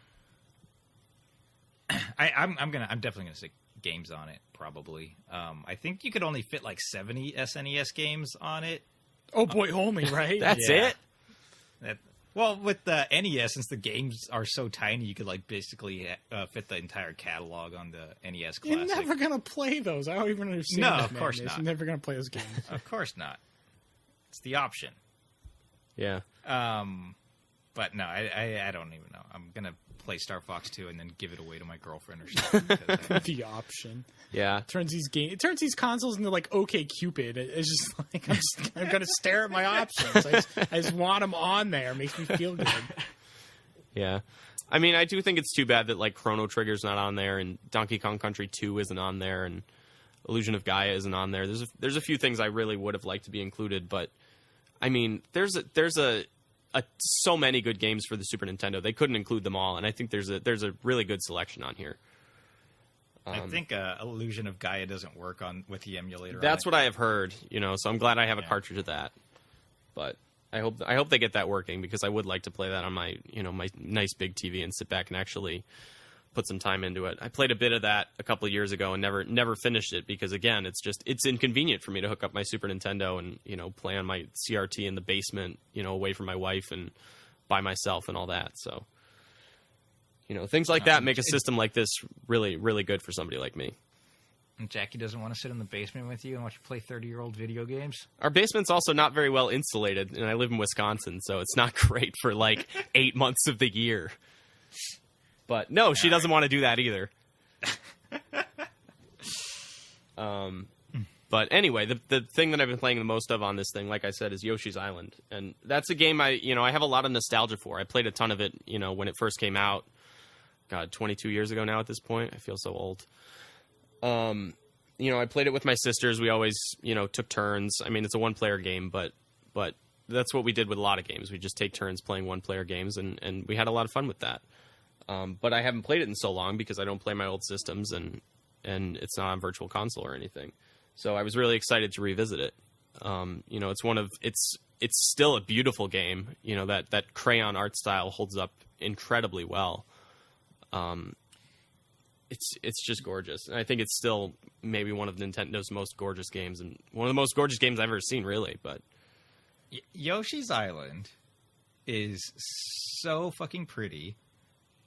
I'm definitely gonna stick games on it probably. I think you could only fit like 70 SNES games on it. Oh boy, only right? That's Yeah. it. Well, with the NES, since the games are so tiny, you could like basically fit the entire catalog on the NES Classic. You're never gonna play those. I don't even understand. No, this of course madness. not. You're never gonna play those games. Of course not. It's the option. Yeah. But no, I don't even know. I'm gonna play Star Fox 2 and then give it away to my girlfriend or something. The option. Yeah. It turns these consoles into like OkCupid. It's just like I'm gonna stare at my options. I just want them on there. It makes me feel good. Yeah. I mean, I do think it's too bad that like Chrono Trigger's not on there, and Donkey Kong Country 2 isn't on there, and Illusion of Gaia isn't on there. There's a few things I really would have liked to be included, but I mean, there's so many good games for the Super Nintendo. They couldn't include them all, and I think there's a really good selection on here. I think Illusion of Gaia doesn't work with the emulator. That's what I have heard, you know. So I'm glad I have a cartridge of that. But I hope they get that working, because I would like to play that on my nice big TV and sit back and actually put some time into it. I played a bit of that a couple of years ago and never finished it because, again, it's inconvenient for me to hook up my Super Nintendo and, you know, play on my CRT in the basement, you know, away from my wife and by myself and all that. So, you know, things like that make a system like this really, really good for somebody like me. And Jackie doesn't want to sit in the basement with you and watch you play 30-year-old video games? Our basement's also not very well insulated, and I live in Wisconsin, so it's not great for like 8 months of the year. But no, she doesn't want to do that either. But anyway, the thing that I've been playing the most of on this thing, like I said, is Yoshi's Island. And that's a game I have a lot of nostalgia for. I played a ton of it, when it first came out. God, 22 years ago now at this point. I feel so old. I played it with my sisters. We always, took turns. I mean, it's a one-player game, but that's what we did with a lot of games. We just take turns playing one-player games, and we had a lot of fun with that. But I haven't played it in so long because I don't play my old systems, and it's not on Virtual Console or anything. So I was really excited to revisit it. It's still a beautiful game. That crayon art style holds up incredibly well. It's just gorgeous. And I think it's still maybe one of Nintendo's most gorgeous games, and one of the most gorgeous games I've ever seen, really. But Yoshi's Island is so fucking pretty,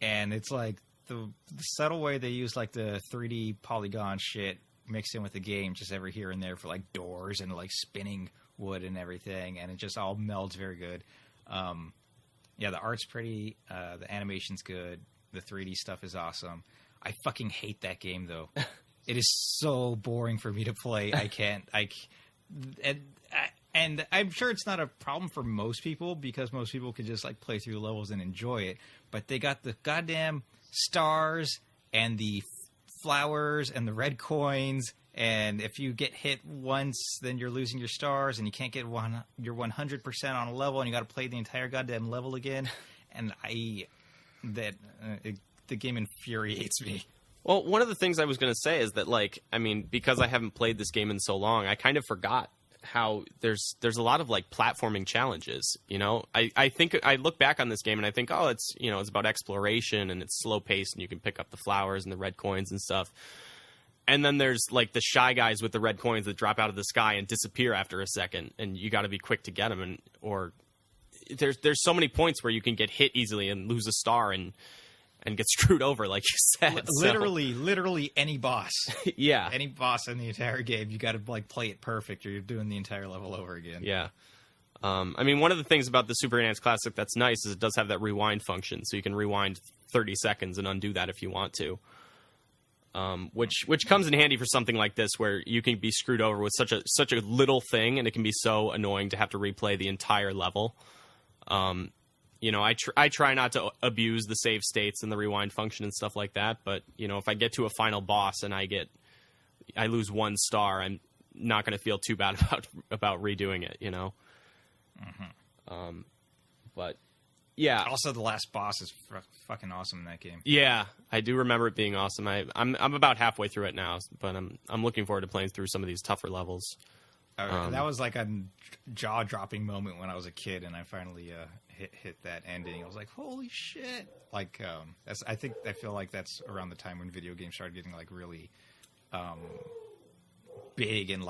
and it's like the subtle way they use like the 3D polygon shit mixed in with the game just every here and there for like doors and like spinning wood and everything, and it just all melds very good. The art's pretty, the animation's good, the 3D stuff is awesome. I fucking hate that game though. It is so boring for me to play. And I'm sure it's not a problem for most people because most people could just like play through the levels and enjoy it. But they got the goddamn stars and the flowers and the red coins, and if you get hit once, then you're losing your stars, and you can't get your 100% on a level, and you got to play the entire goddamn level again. And the game infuriates me. Well, one of the things I was going to say is that, because I haven't played this game in so long, I kind of forgot how there's a lot of like platforming challenges. I think I look back on this game and I think, it's it's about exploration and it's slow paced and you can pick up the flowers and the red coins and stuff. And then there's like the shy guys with the red coins that drop out of the sky and disappear after a second, and you got to be quick to get them. Or there's so many points where you can get hit easily and lose a star and get screwed over, like you said. Literally any boss. Yeah. Any boss in the entire game, you got to like play it perfect or you're doing the entire level over again. Yeah. One of the things about the Super NES Classic that's nice is it does have that rewind function, so you can rewind 30 seconds and undo that if you want to. Which comes in handy for something like this where you can be screwed over with such a little thing, and it can be so annoying to have to replay the entire level. I try not to abuse the save states and the rewind function and stuff like that. But, if I get to a final boss and I lose 1 star, I'm not going to feel too bad about redoing it, Mm-hmm. But yeah. Also, the last boss is fucking awesome in that game. Yeah, I do remember it being awesome. I'm about halfway through it now, but I'm looking forward to playing through some of these tougher levels. That was like a jaw-dropping moment when I was a kid, and I finally hit that ending. I was like, "Holy shit!" Like, I feel like that's around the time when video games started getting like really big and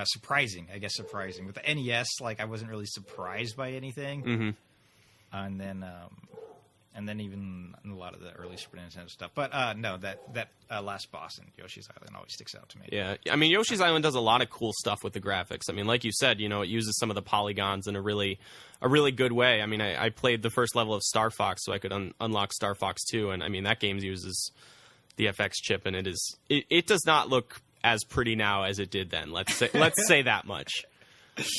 surprising. I guess surprising with the NES. Like, I wasn't really surprised by anything, mm-hmm. And then even a lot of the early Super Nintendo stuff. But no, that last boss in Yoshi's Island always sticks out to me. Yeah, Yoshi's Island does a lot of cool stuff with the graphics. Like you said, it uses some of the polygons in a really good way. I played the first level of Star Fox so I could unlock Star Fox 2, and that game uses the FX chip, and it does not look as pretty now as it did then. Let's say that much.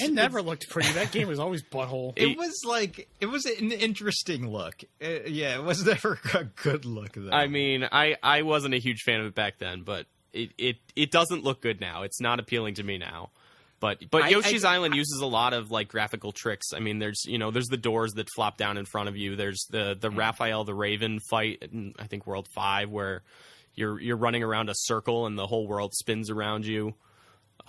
It never looked pretty. That game was always butthole. It was an interesting look. It was never a good look, though. I wasn't a huge fan of it back then, but it doesn't look good now. It's not appealing to me now. But Yoshi's Island uses a lot of like graphical tricks. There's the doors that flop down in front of you. There's the Raphael the Raven fight in, I think, World 5, where you're running around a circle and the whole world spins around you.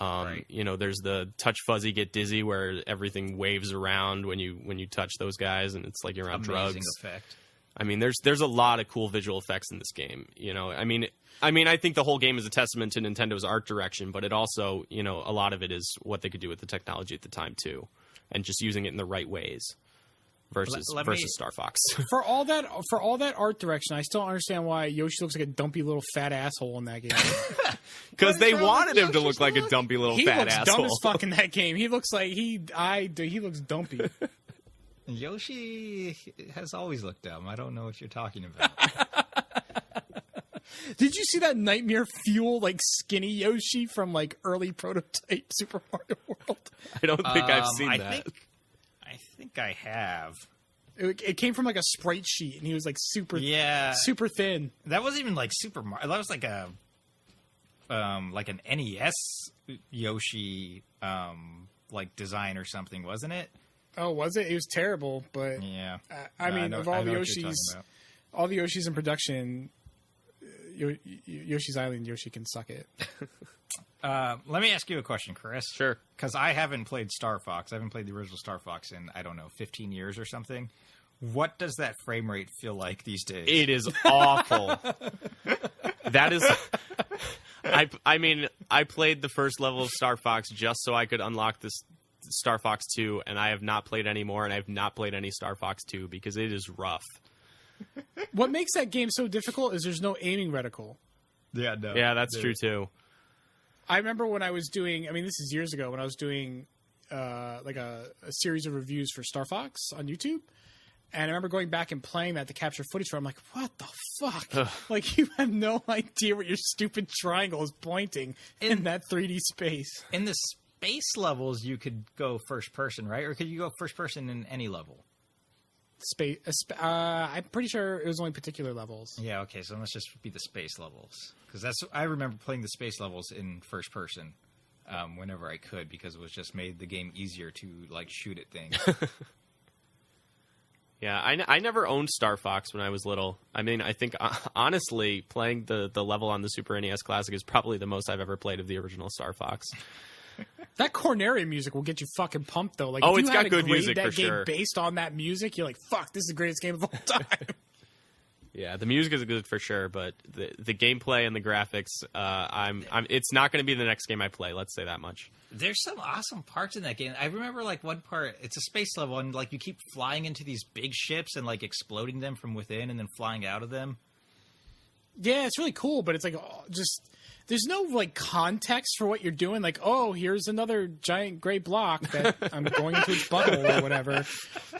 Right. There's the touch fuzzy get dizzy where everything waves around when you touch those guys, and it's like you're on drugs. Amazing effect. There's a lot of cool visual effects in this game. I think the whole game is a testament to Nintendo's art direction, but it also, a lot of it is what they could do with the technology at the time too, and just using it in the right ways. versus Star Fox. For all that art direction, I still don't understand why Yoshi looks like a dumpy little fat asshole in that game. Because they wanted him to look like a dumpy little He fat looks asshole. dumb as fuck in that game. He looks like he looks dumpy. Yoshi has always looked dumb. I don't know what you're talking about. Did you see that Nightmare Fuel like skinny Yoshi from like early prototype Super Mario World? I don't think I've seen that. I think I have. It came from like a sprite sheet, and he was like super thin. That wasn't even like Super Mario. That was like an NES Yoshi like design or something, wasn't it? Oh, was it? It was terrible, but yeah. I mean, of all the Yoshis in production, Yoshi's Island, Yoshi can suck it. Let me ask you a question, Chris. Sure. Because I haven't played Star Fox. I haven't played the original Star Fox in, I don't know, 15 years or something. What does that frame rate feel like these days? It is awful. That is... I mean, I played the first level of Star Fox just so I could unlock this Star Fox 2, and I have not played any more, and I have not played any Star Fox 2 because it is rough. What makes that game so difficult is there's no aiming reticle. Yeah, no. Yeah, that's true too. I remember when I was doing, I mean, this is years ago, when I was doing like a series of reviews for Star Fox on YouTube. And I remember going back and playing that to capture footage for it. I'm like, what the fuck? Ugh. Like, you have no idea where your stupid triangle is pointing in that 3D space. In the space levels, you could go first person, right? Or could you go first person in any level? I'm pretty sure it was only particular levels. Yeah, okay, so let's just be the space levels. Because I remember playing the space levels in first person whenever I could, because it was just made the game easier to, like, shoot at things. Yeah, I never owned Star Fox when I was little. I mean, I think, honestly, playing the level on the Super NES Classic is probably the most I've ever played of the original Star Fox. That Corneria music will get you fucking pumped, though. Like, Oh, if it's you got had to good grade music that for game sure. based on that music, you're like, fuck, this is the greatest game of all time. Yeah, the music is good for sure, but the gameplay and the graphics, it's not going to be the next game I play. Let's say that much. There's some awesome parts in that game. I remember, like, one part, it's a space level, and, like, you keep flying into these big ships and, like, exploding them from within and then flying out of them. Yeah, it's really cool, but it's like, just... There's no, like, context for what you're doing. Like, oh, here's another giant gray block that I'm going into its butthole or whatever.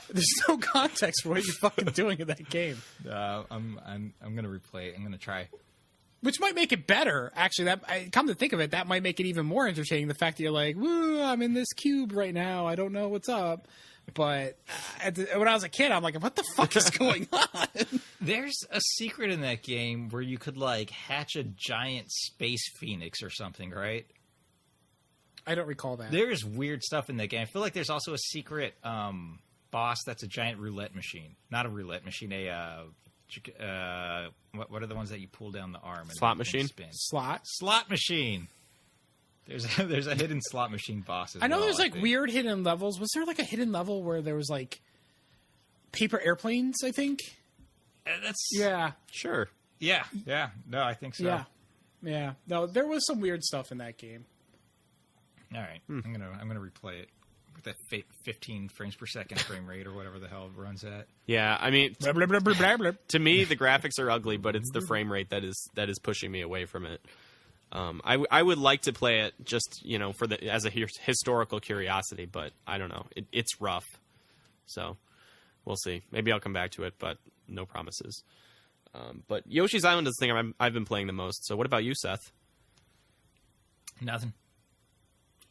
There's no context for what you're fucking doing in that game. I'm gonna replay it. I'm gonna try. Which might make it better, actually. Come to think of it, that might make it even more entertaining. The fact that you're like, woo, I'm in this cube right now. I don't know what's up. But when I was a kid, I'm like, what the fuck is going on? There's a secret in that game where you could, like, hatch a giant space phoenix or something, right? I don't recall that. There's weird stuff in that game. I feel like there's also a secret boss that's a giant roulette machine. Not a roulette machine, what are the ones that you pull down the arm? And Slot machine? Spin? Slot machine. There's a hidden slot machine boss as I know well, there's, like, think. weird hidden levels. Was there, like, a hidden level where there was, like, paper airplanes, I think? That's... Yeah. Sure. Yeah. No, I think so. Yeah. No, there was some weird stuff in that game. All right. I'm gonna replay it with that 15 frames per second frame rate or whatever the hell it runs at. Yeah, I mean, Blah, blah, blah, blah, blah, blah. to me, the graphics are ugly, but it's the frame rate that is pushing me away from it. I would like to play it just, as a historical curiosity, but I don't know. It's rough. So we'll see. Maybe I'll come back to it, but no promises. But Yoshi's Island is the thing I've been playing the most. So what about you, Seth? Nothing.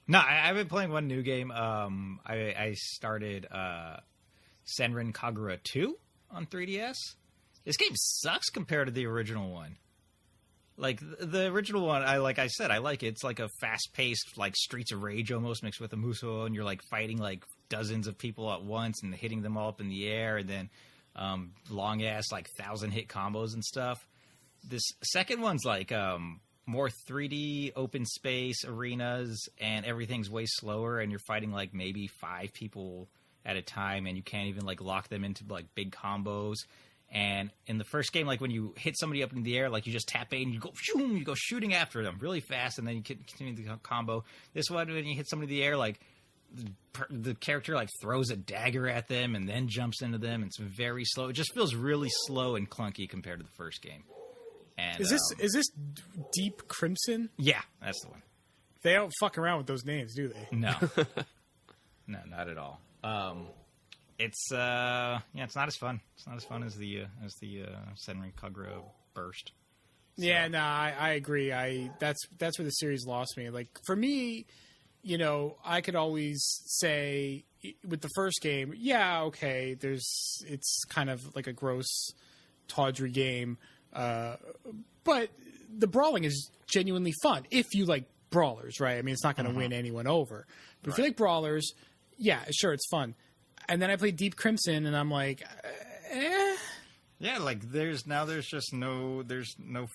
No, I've been playing one new game. I started Senran Kagura 2 on 3DS. This game sucks compared to the original one. Like, the original one, I like it. It's like a fast-paced, like, Streets of Rage almost mixed with a Musou, and you're, like, fighting, like, dozens of people at once and hitting them all up in the air, and then long-ass, like, 1,000-hit combos and stuff. This second one's, like, more 3D open space arenas, and everything's way slower, and you're fighting, like, maybe 5 people at a time, and you can't even, like, lock them into, like, big combos. And in the first game, like, when you hit somebody up in the air, like, you just tap A and you go shooting after them really fast, and then you continue the combo. This one, when you hit somebody in the air, like, the character like throws a dagger at them and then jumps into them. It's very slow. It just feels really slow and clunky compared to the first game. And Is this Deep Crimson? Yeah, that's the one. They don't fuck around with those names, do they? No, no, not at all. It's it's not as fun. It's not as fun as the Senran Kagura Burst. So. Yeah, no, I agree. That's where the series lost me. Like for me, I could always say with the first game, yeah, okay, it's kind of like a gross, tawdry game, but the brawling is genuinely fun if you like brawlers, right? I mean, it's not going to win anyone over, but if you like brawlers, yeah, sure, it's fun. And then I played Deep Crimson, and I'm like, Yeah, like there's just no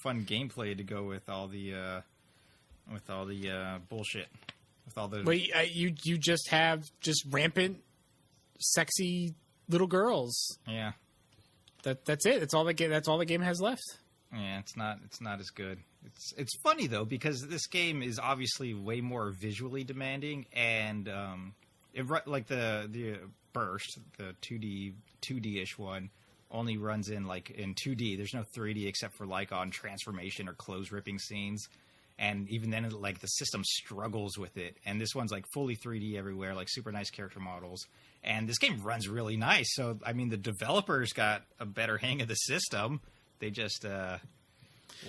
fun gameplay to go with all the bullshit, with all the. Wait, you just have just rampant, sexy little girls. Yeah, that's it. That's all the game has left. yeah, it's not as good. It's funny though because this game is obviously way more visually demanding, and like the Burst, the 2D-ish one, only runs in 2D. There's no 3D except for like on transformation or clothes ripping scenes, and even then like the system struggles with it. And this one's like fully 3D everywhere, like super nice character models. And this game runs really nice. So I mean, the developers got a better hang of the system. They just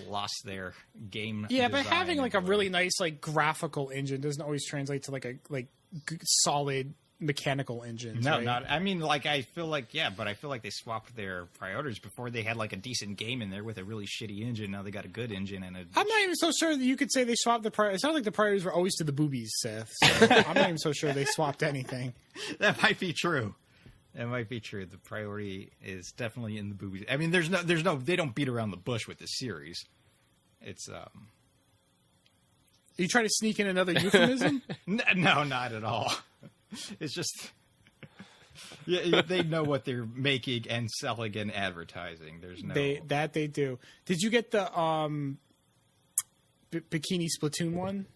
lost their game. Yeah, but having like a ability. really nice like graphical engine doesn't always translate to like a solid mechanical engine. No, right? not. I mean, like I feel like but I feel like they swapped their priorities. Before they had like a decent game in there with a really shitty engine. Now they got a good engine and a. I'm not even so sure that you could say they swapped the priorities. It sounds like the priorities were always to the boobies, Seth. So I'm not even so sure they swapped anything. That might be true. That might be true. The priority is definitely in the boobies. I mean, there's no. They don't beat around the bush with this series. It's Are you trying to sneak in another euphemism? no, not at all. It's just, yeah, they know what they're making and selling and advertising. There's no they do. Did you get the Bikini Splatoon one?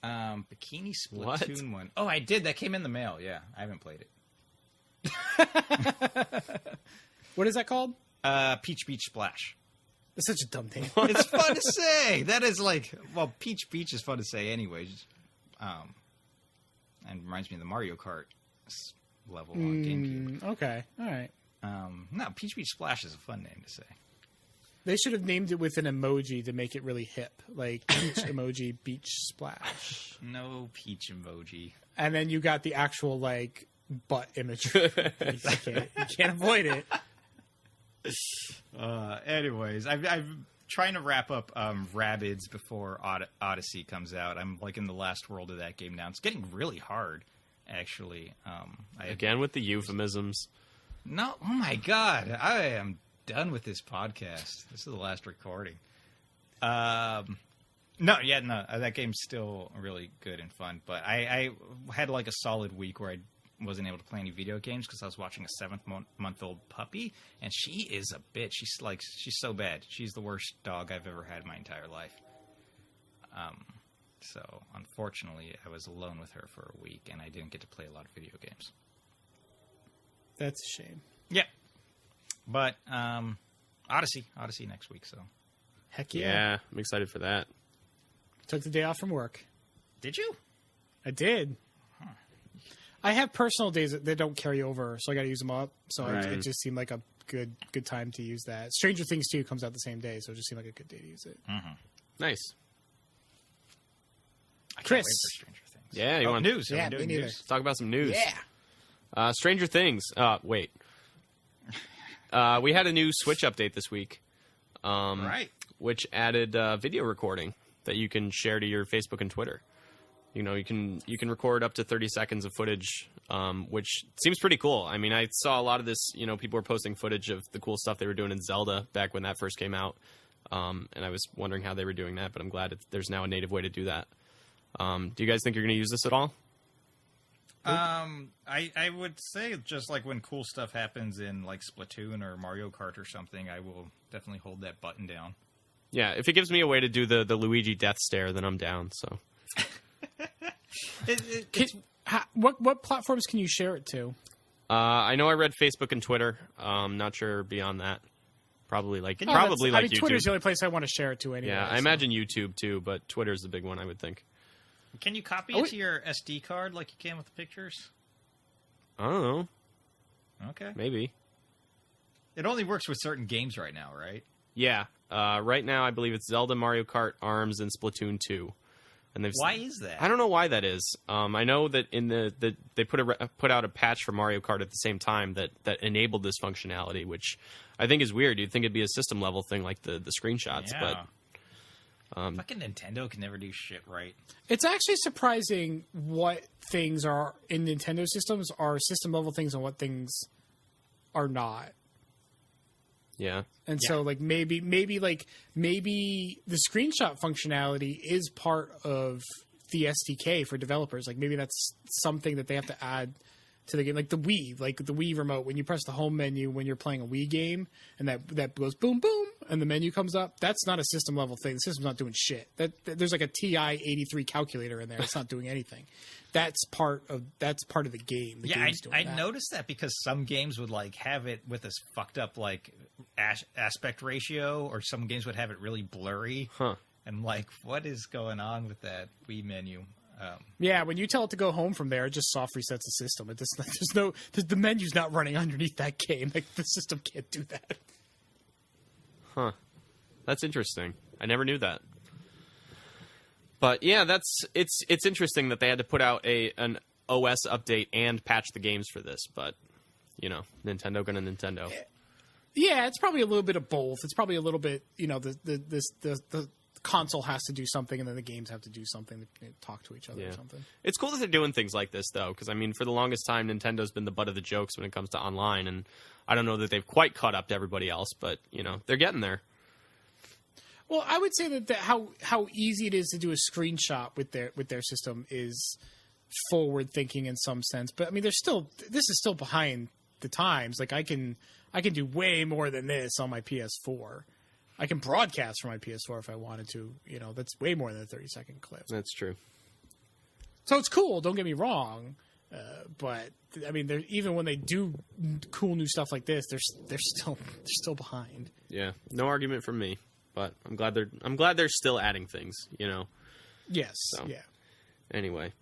Bikini Splatoon one. Oh, I did. That came in the mail. Yeah, I haven't played it. What is that called? Peach Beach Splash. That's such a dumb name. It's fun to say. That is like, well, Peach Beach is fun to say anyways. And reminds me of the Mario Kart level on GameCube. Okay, all right. No, Peach Beach Splash is a fun name to say. They should have named it with an emoji to make it really hip, like peach emoji, beach splash. No peach emoji. And then you got the actual like butt imagery. You can't avoid it. Anyways, I'm trying to wrap up Rabbids before Odyssey comes out. I'm like in the last world of that game now. It's getting really hard, actually. Again with the euphemisms. No, oh my god, I am done with this podcast. This is the last recording. That game's still really good and fun. But I had like a solid week where I wasn't able to play any video games because I was watching a 7-month-old puppy, and she is a bitch. She's so bad. She's the worst dog I've ever had in my entire life. So unfortunately, I was alone with her for a week, and I didn't get to play a lot of video games. That's a shame. Yeah, but Odyssey next week. So Heck yeah. Yeah, I'm excited for that. Took the day off from work. did you? I did. I have personal days that don't carry over, so I got to use them up. So Right. it just seemed like a good time to use that. Stranger Things 2 comes out the same day, so it just seemed like a good day to use it. Nice. I can't Chris. wait for Stranger Things. Yeah, you want news? Yeah, Are we doing me neither. news? Let's talk about some news. Yeah. Stranger Things. Wait. We had a new Switch update this week. Right. Which added video recording that you can share to your Facebook and Twitter. You know, you can record up to 30 seconds of footage, which seems pretty cool. I mean, I saw a lot of this, people were posting footage of the cool stuff they were doing in Zelda back when that first came out. And I was wondering how they were doing that, but I'm glad there's now a native way to do that. Do you guys think you're going to use this at all? I would say just like when cool stuff happens in like Splatoon or Mario Kart or something, I will definitely hold that button down. Yeah, if it gives me a way to do the Luigi death stare, then I'm down, so... What platforms can you share it to? I know I read Facebook and Twitter. Not sure beyond that. Probably like Oh, probably like YouTube. Twitter's the only place I want to share it to anyway. Yeah, I imagine YouTube too, but Twitter's the big one, I would think. Can you copy it to your SD card like you can with the pictures? I don't know. Okay. Maybe. It only works with certain games right now, right? Yeah. Right now, I believe it's Zelda, Mario Kart, ARMS, and Splatoon 2. And Why is that? I don't know why that is. I know that in they put out a patch for Mario Kart at the same time that enabled this functionality, which I think is weird. You'd think it'd be a system level thing like the screenshots, Yeah. but fucking Nintendo can never do shit right. It's actually surprising what things are in Nintendo systems are system level things and what things are not. yeah. And so, like, maybe the screenshot functionality is part of the SDK for developers. Like, maybe that's something that they have to add to the game. Like the Wii remote, when you press the home menu when you're playing a Wii game, and that goes boom, boom, and the menu comes up, that's not a system level thing. The system's not doing shit. There's like a TI-83 calculator in there. It's not doing anything. That's part of the game. The game's doing I that. noticed that because some games would like have it with this fucked up like aspect ratio, or some games would have it really blurry. Huh. And like, what is going on with that Wii menu? Yeah, when you tell it to go home from there, it just soft resets the system. The menu's not running underneath that game. Like, the system can't do that. Huh. That's interesting. I never knew that. But yeah, it's interesting that they had to put out an OS update and patch the games for this, but you know, Nintendo gonna Nintendo. Yeah, it's probably a little bit of both. It's probably a little bit, you know, the console has to do something, and then the games have to do something to talk to each other or something. It's cool that they're doing things like this, though, because, I mean, for the longest time, Nintendo's been the butt of the jokes when it comes to online, and I don't know that they've quite caught up to everybody else, but, you know, they're getting there. Well, I would say that how easy it is to do a screenshot with their system is forward thinking in some sense, but I mean, this is still behind the times. Like, I can do way more than this on my PS4. I can broadcast from my PS4 if I wanted to. You know, that's way more than a 30-second clip. That's true. So it's cool. Don't get me wrong, but I mean, even when they do cool new stuff like this, they're still behind. Yeah, no argument from me, but I'm glad they're still adding things. You know. Yes. So. Yeah. Anyway,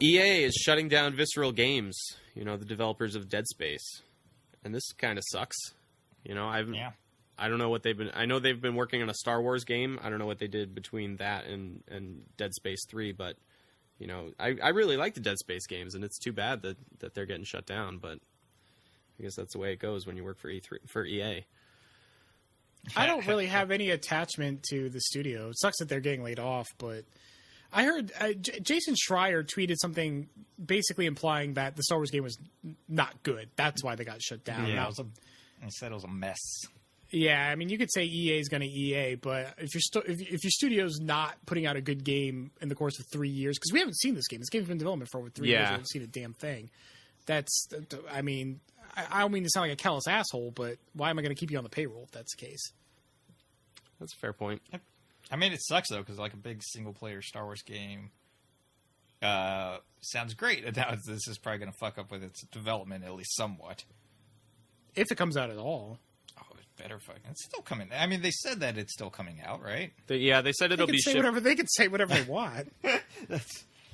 EA is shutting down Visceral Games. You know, the developers of Dead Space, and this kind of sucks. You know, I don't know what they've been. I know they've been working on a Star Wars game. I don't know what they did between that and Dead Space 3, but you know, I really like the Dead Space games, and it's too bad that they're getting shut down. But I guess that's the way it goes when you work for EA. I don't really have any attachment to the studio. It sucks that they're getting laid off, but I heard Jason Schreier tweeted something basically implying that the Star Wars game was not good. That's why they got shut down. Yeah, he said it was a mess. Yeah, I mean, you could say EA is going to EA, but if your studio's not putting out a good game in the course of 3 years, because we haven't seen this game. This game's been in development for over 3 years. We haven't seen a damn thing. I mean, I don't mean to sound like a callous asshole, but why am I going to keep you on the payroll if that's the case? That's a fair point. I mean, it sucks though, because like a big single-player Star Wars game sounds great. And now this is probably going to fuck up with its development at least somewhat, if it comes out at all. Better fucking. It's still coming. I mean, they said that it's still coming out, right? They said it'll be shipped. They can say whatever they want.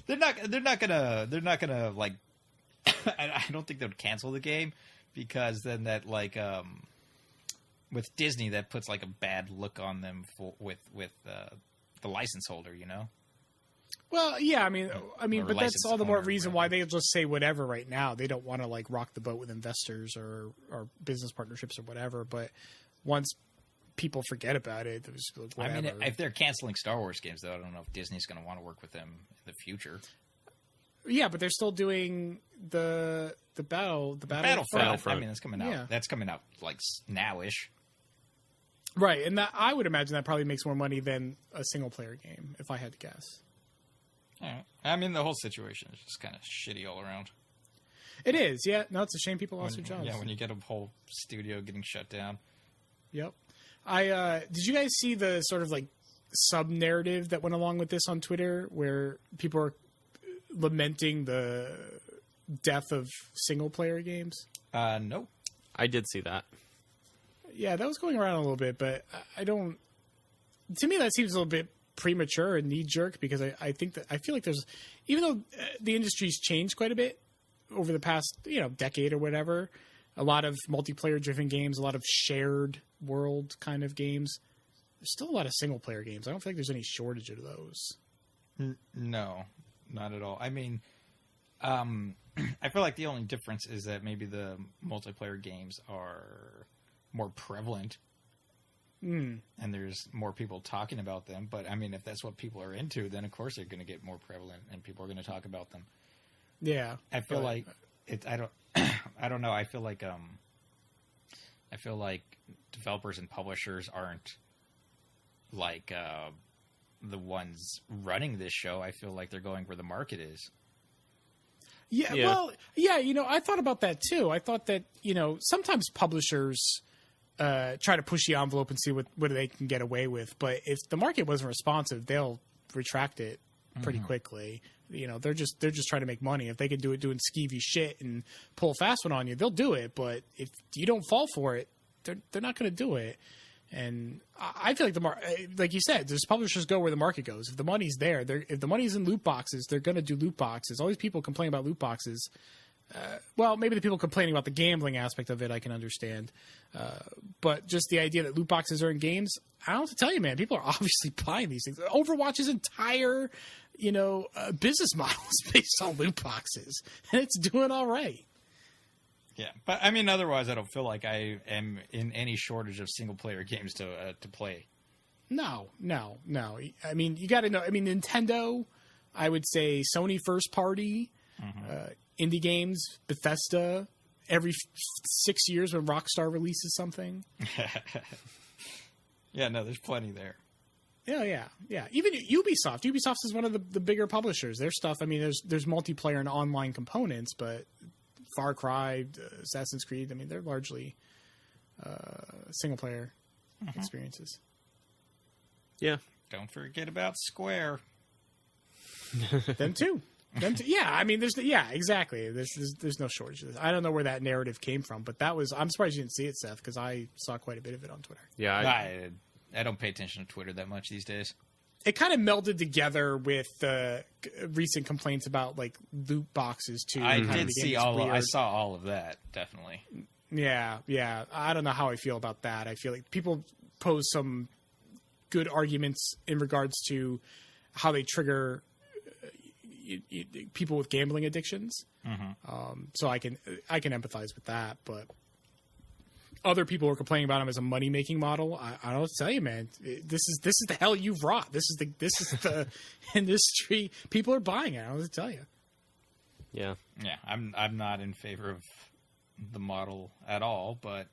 They're not gonna like. I don't think they'll cancel the game, because then that like with Disney that puts like a bad look on them with the license holder, you know. Well, yeah, I mean, but that's all the more reason why they just say whatever right now. They don't want to like rock the boat with investors or business partnerships or whatever. But once people forget about it, it was like, whatever. I mean, if they're canceling Star Wars games, though, I don't know if Disney's going to want to work with them in the future. Yeah, but they're still doing the Battlefront. I mean, that's coming out. Yeah. That's coming out like now-ish. Right, and that I would imagine that probably makes more money than a single player game, if I had to guess. Yeah. I mean, the whole situation is just kind of shitty all around. It is, yeah. No, it's a shame people lost their jobs. Yeah, when you get a whole studio getting shut down. Yep. Did you guys see the sort of like sub narrative that went along with this on Twitter, where people are lamenting the death of single-player games? Nope. I did see that. Yeah, that was going around a little bit, but I don't. To me, that seems a little bit premature and knee-jerk because I feel like there's, even though the industry's changed quite a bit over the past decade or whatever, a lot of multiplayer-driven games, a lot of shared world kind of games. There's still a lot of single-player games. I don't feel like there's any shortage of those. No, not at all. I mean, I feel like the only difference is that maybe the multiplayer games are more prevalent. And there's more people talking about them. But, I mean, if that's what people are into, then, of course, they're going to get more prevalent and people are going to talk about them. Yeah. I feel like I don't know. I feel like developers and publishers aren't like the ones running this show. I feel like they're going where the market is. Yeah. Well, yeah, I thought about that too. I thought that, sometimes publishers try to push the envelope and see what they can get away with. But if the market wasn't responsive, they'll retract it pretty quickly. They're just trying to make money. If they can do it doing skeevy shit and pull a fast one on you, they'll do it. But if you don't fall for it, they're not going to do it. And I feel like like you said, there's publishers go where the market goes. If the money's there, if the money's in loot boxes, they're going to do loot boxes. All these people complain about loot boxes. Well, maybe the people complaining about the gambling aspect of it, I can understand. But just the idea that loot boxes are in games, I don't have to tell you, man, people are obviously buying these things. Overwatch's entire, business model is based on loot boxes, and it's doing all right. Yeah, but I mean, otherwise, I don't feel like I am in any shortage of single-player games to play. No. I mean, you got to know. I mean, Nintendo, I would say Sony first party, indie games, Bethesda, every 6 years when Rockstar releases something. Yeah, no, there's plenty there. Yeah. Even Ubisoft. Ubisoft is one of the bigger publishers. Their stuff, I mean, there's multiplayer and online components, but Far Cry, Assassin's Creed, I mean, they're largely single-player experiences. Yeah. Don't forget about Square. Them too. Yeah, I mean, exactly. There's no shortage of this. I don't know where that narrative came from, but I'm surprised you didn't see it, Seth, because I saw quite a bit of it on Twitter. Yeah. I don't pay attention to Twitter that much these days. It kind of melded together with recent complaints about like loot boxes too. I did see I saw all of that, definitely. Yeah. I don't know how I feel about that. I feel like people pose some good arguments in regards to how they trigger people with gambling addictions. So I can empathize with that, but other people were complaining about him as a money making model. I don't know what to tell you, man. This is the hell you've wrought. This is the industry. People are buying it. I don't know what to tell you. Yeah. I'm not in favor of the model at all, but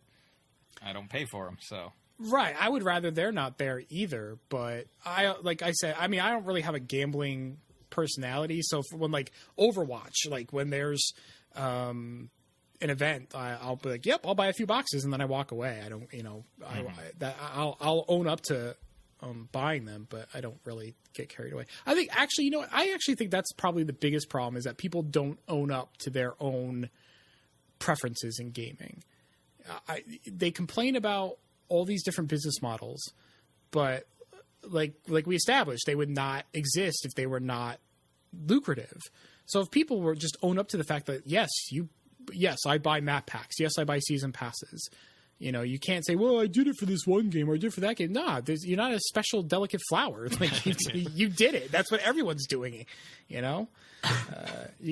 I don't pay for them, so. Right. I would rather they're not there either. But like I said, I mean, I don't really have a gambling personality. So when like Overwatch, like when there's an event, I'll be like, "Yep, I'll buy a few boxes," and then I walk away. I don't, I'll own up to buying them, but I don't really get carried away. I think actually, I actually think that's probably the biggest problem is that people don't own up to their own preferences in gaming. They complain about all these different business models, but like we established, they would not exist if they were not lucrative. So if people were just own up to the fact that yes, I buy map packs. Yes, I buy season passes. You can't say, well, I did it for this one game or I did it for that game. Nah, you're not a special delicate flower. Like you did it. That's what everyone's doing. You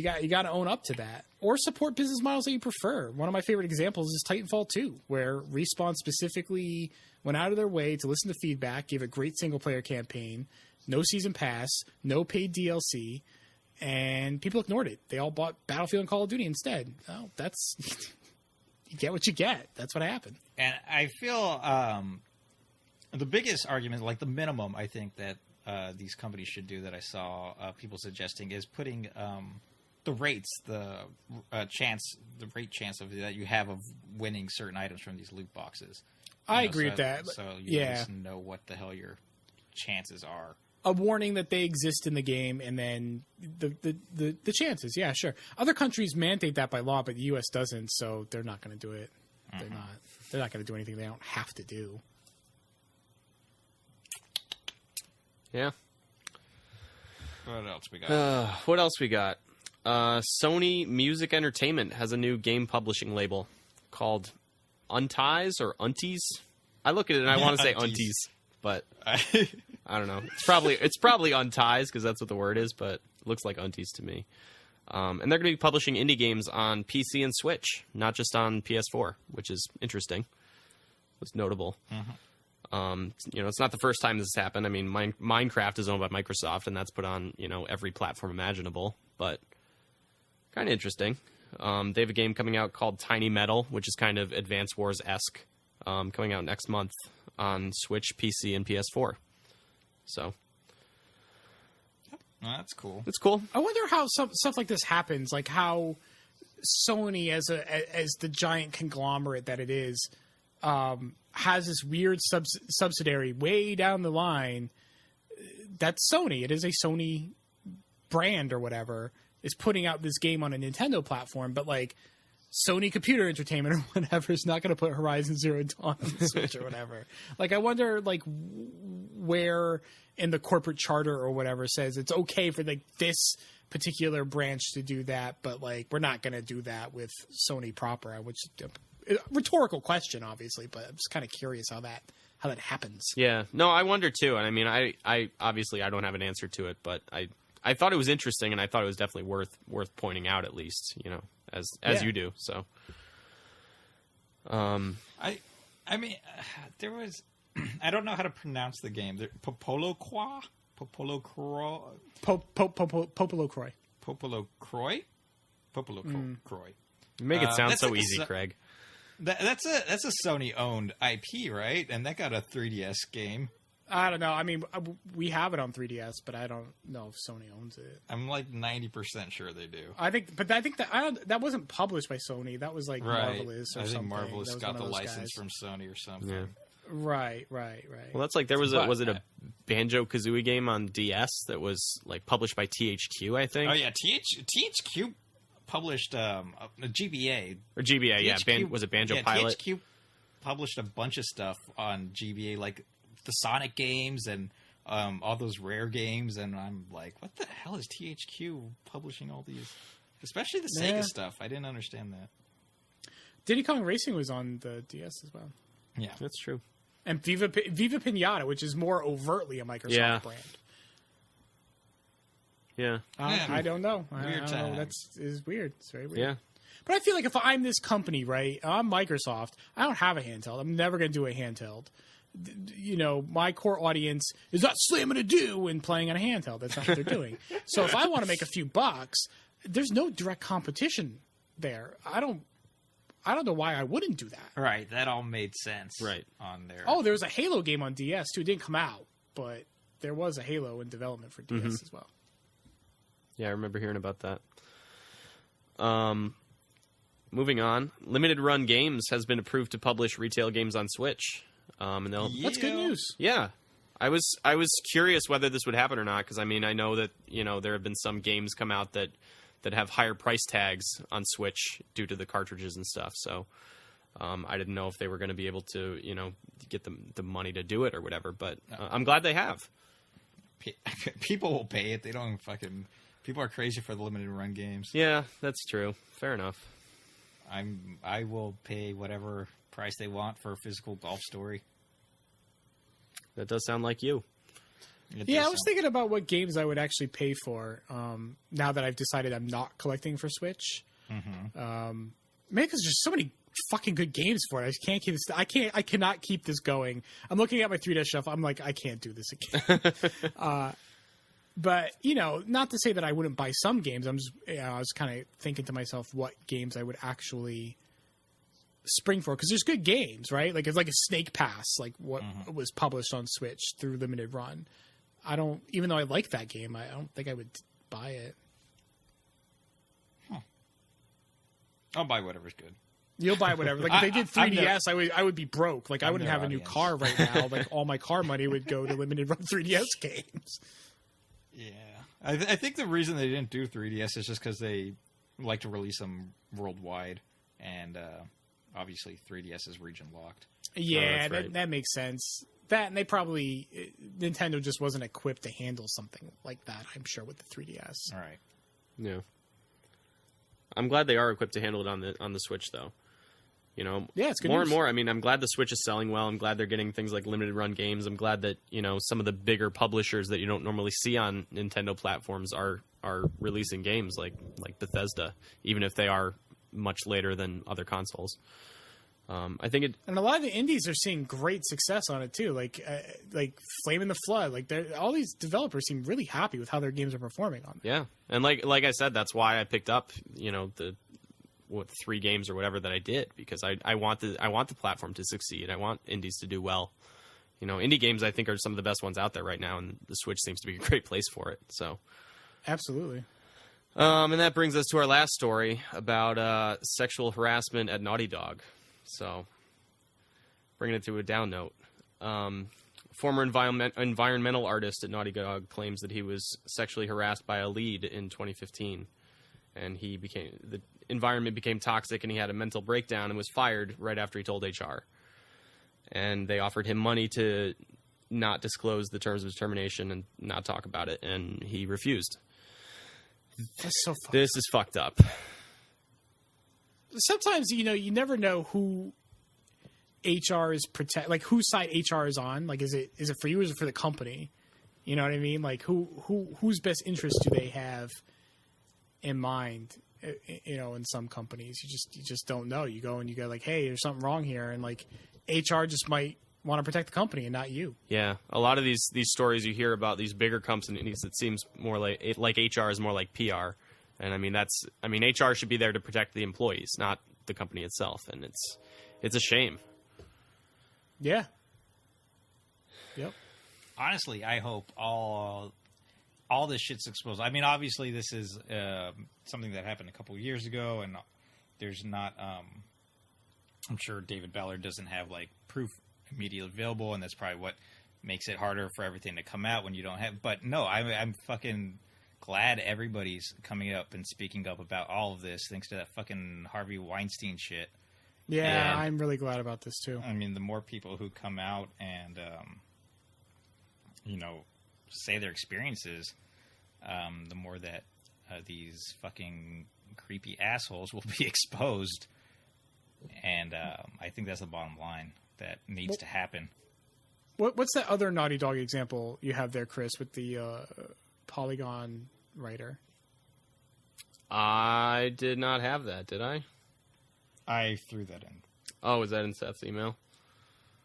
got to own up to that or support business models that you prefer. One of my favorite examples is Titanfall 2, where Respawn specifically went out of their way to listen to feedback, gave a great single player campaign, no season pass, no paid DLC. And people ignored it. They all bought Battlefield and Call of Duty instead. Oh, that's you get what you get. That's what happened. And I feel the biggest argument, like the minimum, I think that these companies should do that I saw people suggesting is putting the rates, the rate chance of that you have of winning certain items from these loot boxes. I agree with that. So you just know what the hell your chances are. a warning that they exist in the game, and then the chances. Yeah, sure. Other countries mandate that by law, but the U.S. doesn't, so they're not going to do it. They're not going to do anything they don't have to do. Yeah. What else we got? Sony Music Entertainment has a new game publishing label called Unties or Unties. I look at it and I want to say Unties, but I don't know. It's probably Unties because that's what the word is, but it looks like Unties to me. And they're going to be publishing indie games on PC and Switch, not just on PS4, which is interesting. It's notable. It's not the first time this has happened. I mean, Minecraft is owned by Microsoft, and that's put on, every platform imaginable, but kind of interesting. They have a game coming out called Tiny Metal, which is kind of Advance Wars-esque, coming out next month on Switch, PC, and PS4. So... Oh, that's cool. It's cool. I wonder how stuff like this happens, like how Sony, as the giant conglomerate that it is, has this weird subsidiary way down the line. That's Sony. It is a Sony brand or whatever, is putting out this game on a Nintendo platform, but like Sony Computer Entertainment or whatever is not going to put Horizon Zero Dawn on the Switch or whatever. Like, I wonder, like, where in the corporate charter or whatever says it's okay for like this particular branch to do that, but like we're not going to do that with Sony proper. Which rhetorical question, obviously, but I'm just kind of curious how that happens. Yeah, no, I wonder too. And I mean, I obviously I don't have an answer to it, but I thought it was interesting, and I thought it was definitely worth pointing out, at least, as you do. So, I mean, there was. I don't know how to pronounce the game. Popolo Croix? Popolo Croix? Popolo Croix. Popolo Croix? Popolo Croix. You make it sound so easy, Craig. That's a Sony-owned IP, right? And that got a 3DS game. I don't know. I mean, we have it on 3DS, but I don't know if Sony owns it. I'm like 90% sure they do. I think that wasn't published by Sony. That was like Marvelous or something. I think Marvelous got the license from Sony or something. Yeah. Right. Well, that's like there was a Banjo-Kazooie game on DS that was like published by THQ, I think. Oh yeah, THQ published a GBA or GBA. THQ, was it Banjo Pilot? THQ published a bunch of stuff on GBA, like the Sonic games and all those Rare games, and I'm like, what the hell is THQ publishing all these? Especially the Sega stuff. I didn't understand that. Diddy Kong Racing was on the DS as well. Yeah, that's true. And Viva Pinata, which is more overtly a Microsoft brand. Yeah. I don't know. Weird time. That's weird. It's very weird. Yeah. But I feel like if I'm this company, right, I'm Microsoft, I don't have a handheld. I'm never going to do a handheld. My core audience is not slamming a do and playing on a handheld. That's not what they're doing. So if I want to make a few bucks, there's no direct competition there. I don't know why I wouldn't do that. Right, that all made sense. Right. On there. Oh, there was a Halo game on DS too. It didn't come out, but there was a Halo in development for DS as well. Yeah, I remember hearing about that. Moving on, Limited Run Games has been approved to publish retail games on Switch. That's good news. Yeah. I was curious whether this would happen or not, because I mean, I know that, there have been some games come out that have higher price tags on Switch due to the cartridges and stuff. So I didn't know if they were going to be able to, get the money to do it or whatever. But I'm glad they have. People will pay it. They don't fucking... People are crazy for the limited run games. Yeah, that's true. Fair enough. I will pay whatever price they want for a physical Golf Story. That does sound like you. Yeah, I was thinking about what games I would actually pay for now that I've decided I'm not collecting for Switch. Man, because there's so many fucking good games for it. I can't keep this. I cannot keep this going. I'm looking at my 3DS shelf. I'm like, I can't do this again. But not to say that I wouldn't buy some games. I was kind of thinking to myself what games I would actually spring for, because there's good games, right? Like it's like a Snake Pass, like what was published on Switch through Limited Run. Even though I like that game, I don't think I would buy it. I'll buy whatever's good. You'll buy whatever. Like if they did I'm 3DS, I would be broke. Like I I'm wouldn't their have a new audience. car right now. Like all my car money would go to limited run 3DS games. Yeah, I think the reason they didn't do 3DS is just because they like to release them worldwide, and obviously 3DS is region locked. Yeah, that's right. that makes sense. That and they probably Nintendo just wasn't equipped to handle something like that. I'm sure with the 3DS. All right. Yeah. I'm glad they are equipped to handle it on the Switch, though. You know, Yeah, it's good more news. and more. I mean, I'm glad the Switch is selling well. I'm glad they're getting things like limited run games. I'm glad that, you know, some of the bigger publishers that you don't normally see on Nintendo platforms are releasing games like Bethesda, even if they are much later than other consoles. I think it. And a lot of the indies are seeing great success on it too. Like Flame in the Flood. Like all these developers seem really happy with how their games are performing on there. Yeah, and like I said, that's why I picked up, you know, the 3 games or whatever that I did, because I want the platform to succeed. I want indies to do well. You know, indie games I think are some of the best ones out there right now, and the Switch seems to be a great place for it. So, Absolutely. and that brings us to our last story about sexual harassment at Naughty Dog. So, bringing it to a down note. Former environmental artist at Naughty Dog claims that he was sexually harassed by a lead in 2015, and the environment became toxic, and he had a mental breakdown and was fired right after he told HR. And they offered him money to not disclose the terms of his termination and not talk about it, and he refused. That's so fucked. This is fucked up. Sometimes you never know who HR is like whose side HR is on. Like is it for you or is it for the company? You know what I mean? Like whose best interest do they have in mind? You know, in some companies, you just don't know. You go and you go like, hey, there's something wrong here, and like HR just might want to protect the company and not you. Yeah, a lot of these stories you hear about these bigger companies, it seems more like HR is more like PR. And I mean HR should be there to protect the employees, not the company itself, and it's a shame. Yeah. Yep. Honestly, I hope all this shit's exposed. I mean, obviously, this is something that happened a couple years ago, and there's not. I'm sure David Ballard doesn't have like proof immediately available, and that's probably what makes it harder for everything to come out when you don't have. But no, I'm fucking glad everybody's coming up and speaking up about all of this, thanks to that fucking Harvey Weinstein shit. Yeah, And I'm really glad about this too. I mean, the more people who come out and, say their experiences, the more that these fucking creepy assholes will be exposed. And I think that's the bottom line that needs to happen. What's that other Naughty Dog example you have there, Chris, with the Polygon writer? I did not have that, did I? I threw that in. Oh, was that in Seth's email?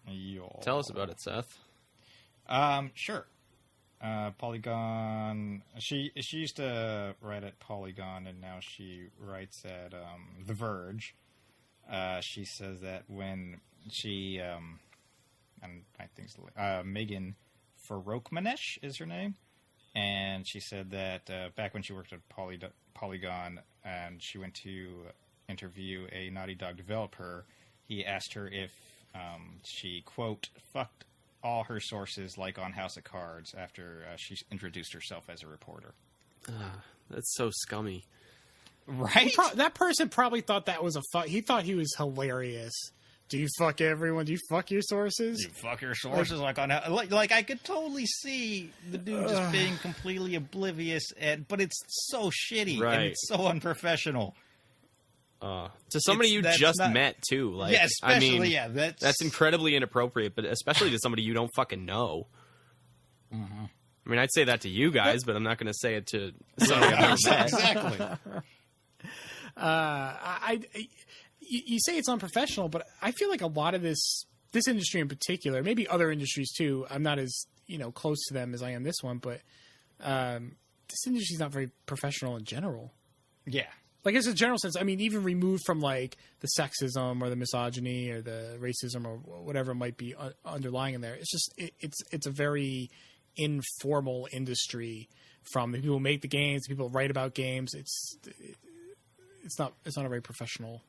Yo. Tell us about it, Seth. Sure. Polygon. She used to write at Polygon, and now she writes at The Verge. She says that when she, and I think Megan Farokmanesh is her name, and she said that back when she worked at Polygon, and she went to interview a Naughty Dog developer, he asked her if she, quote, fucked all her sources like on House of Cards after she introduced herself as a reporter. That's so scummy. Right? That person probably thought that was he thought he was hilarious. Do you fuck everyone? Do you fuck your sources? You fuck your sources like on like I could totally see the dude just being completely oblivious, but it's so shitty Right. and it's so unprofessional. To somebody you That's just not- met too, like Yeah, especially I mean, yeah, that's incredibly inappropriate, but especially to somebody you don't fucking know. Mm-hmm. I mean, I'd say that to you guys, but I'm not going to say it to somebody I've never met. exactly. You say it's unprofessional, but I feel like a lot of this industry in particular, maybe other industries too. I'm not as close to them as I am this one, but this industry is not very professional in general. Yeah. Like, it's a general sense. I mean, even removed from like the sexism or the misogyny or the racism or whatever might be underlying in there. It's just it's a very informal industry. From the people who make the games, the people who write about games. It's not a very professional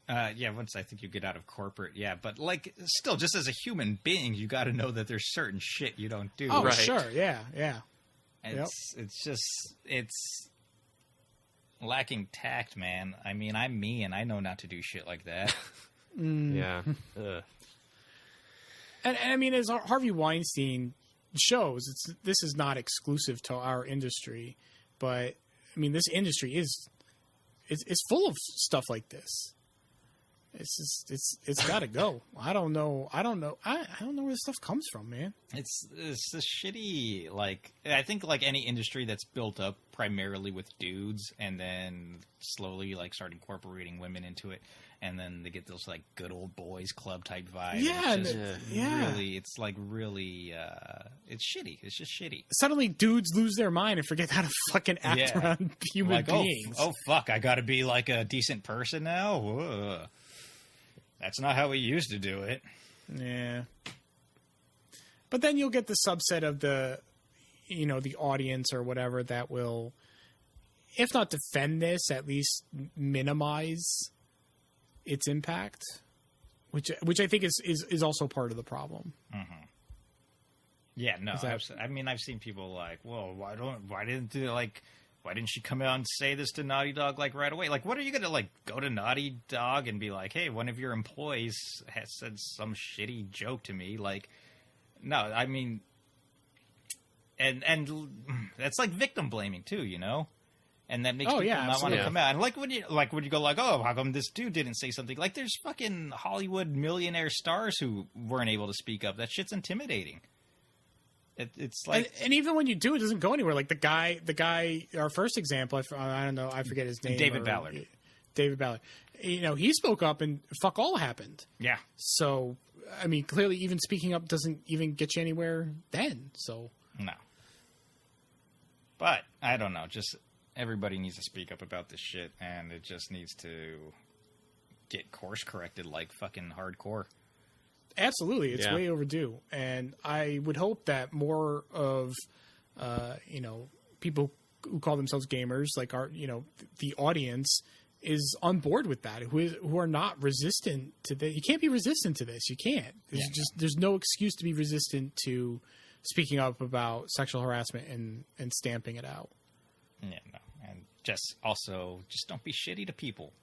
Yeah, once I think you get out of corporate, yeah. But, like, still, just as a human being, you got to know that there's certain shit you don't do. Oh, Right. sure, yeah. It's lacking tact, man. I mean, I'm me, and I know not to do shit like that. Yeah. Ugh. And I mean, as Harvey Weinstein shows, this is not exclusive to our industry, but I mean, this industry is full of stuff like this. It's got to go. I don't know where this stuff comes from, man. It's this shitty, like, I think like any industry that's built up primarily with dudes and then slowly like start incorporating women into it, and then they get those like good old boys club type vibe. Yeah, it's just yeah. really, it's like really, it's shitty. It's just shitty. Suddenly, dudes lose their mind and forget how to fucking act Yeah. around human Like, beings. oh fuck, I got to be like a decent person now. Ugh. That's not how we used to do it. Yeah. But then you'll get the subset of the audience or whatever that will, if not defend this, at least minimize its impact, which I think is also part of the problem. Mm-hmm. Yeah, no. I mean, I've seen people like, well, why didn't she come out and say this to Naughty Dog like right away? Like, what are you gonna like go to Naughty Dog and be like, hey, one of your employees has said some shitty joke to me? Like, no, I mean, and that's like victim blaming too, you know, and that makes people not want to come out. And like when you go like, oh, how come this dude didn't say something? Like, there's fucking Hollywood millionaire stars who weren't able to speak up. That shit's intimidating. It's like, and even when you do, it doesn't go anywhere. Like the guy, our first example, I don't know, I forget his name. David Ballard. David Ballard. You know, he spoke up and fuck all happened. Yeah. So, I mean, clearly even speaking up doesn't even get you anywhere then. So. No. But, I don't know, just everybody needs to speak up about this shit, and it just needs to get course corrected like fucking hardcore. Absolutely, it's way overdue, and I would hope that more of, people who call themselves gamers, like the audience, is on board with that. Who are not resistant to this. You can't be resistant to this. You can't. There's no excuse to be resistant to speaking up about sexual harassment and stamping it out. Yeah, no, and just don't be shitty to people.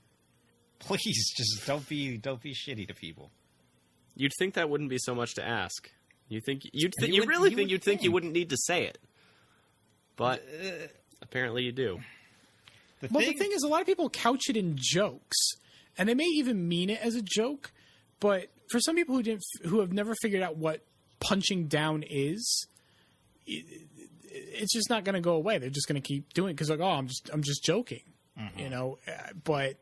Please, just don't be shitty to people. You'd think that wouldn't be so much to ask. You wouldn't need to say it, but apparently you do. The thing is, a lot of people couch it in jokes, and they may even mean it as a joke. But for some people who have never figured out what punching down is, it's just not going to go away. They're just going to keep doing it because like, oh, I'm just joking, But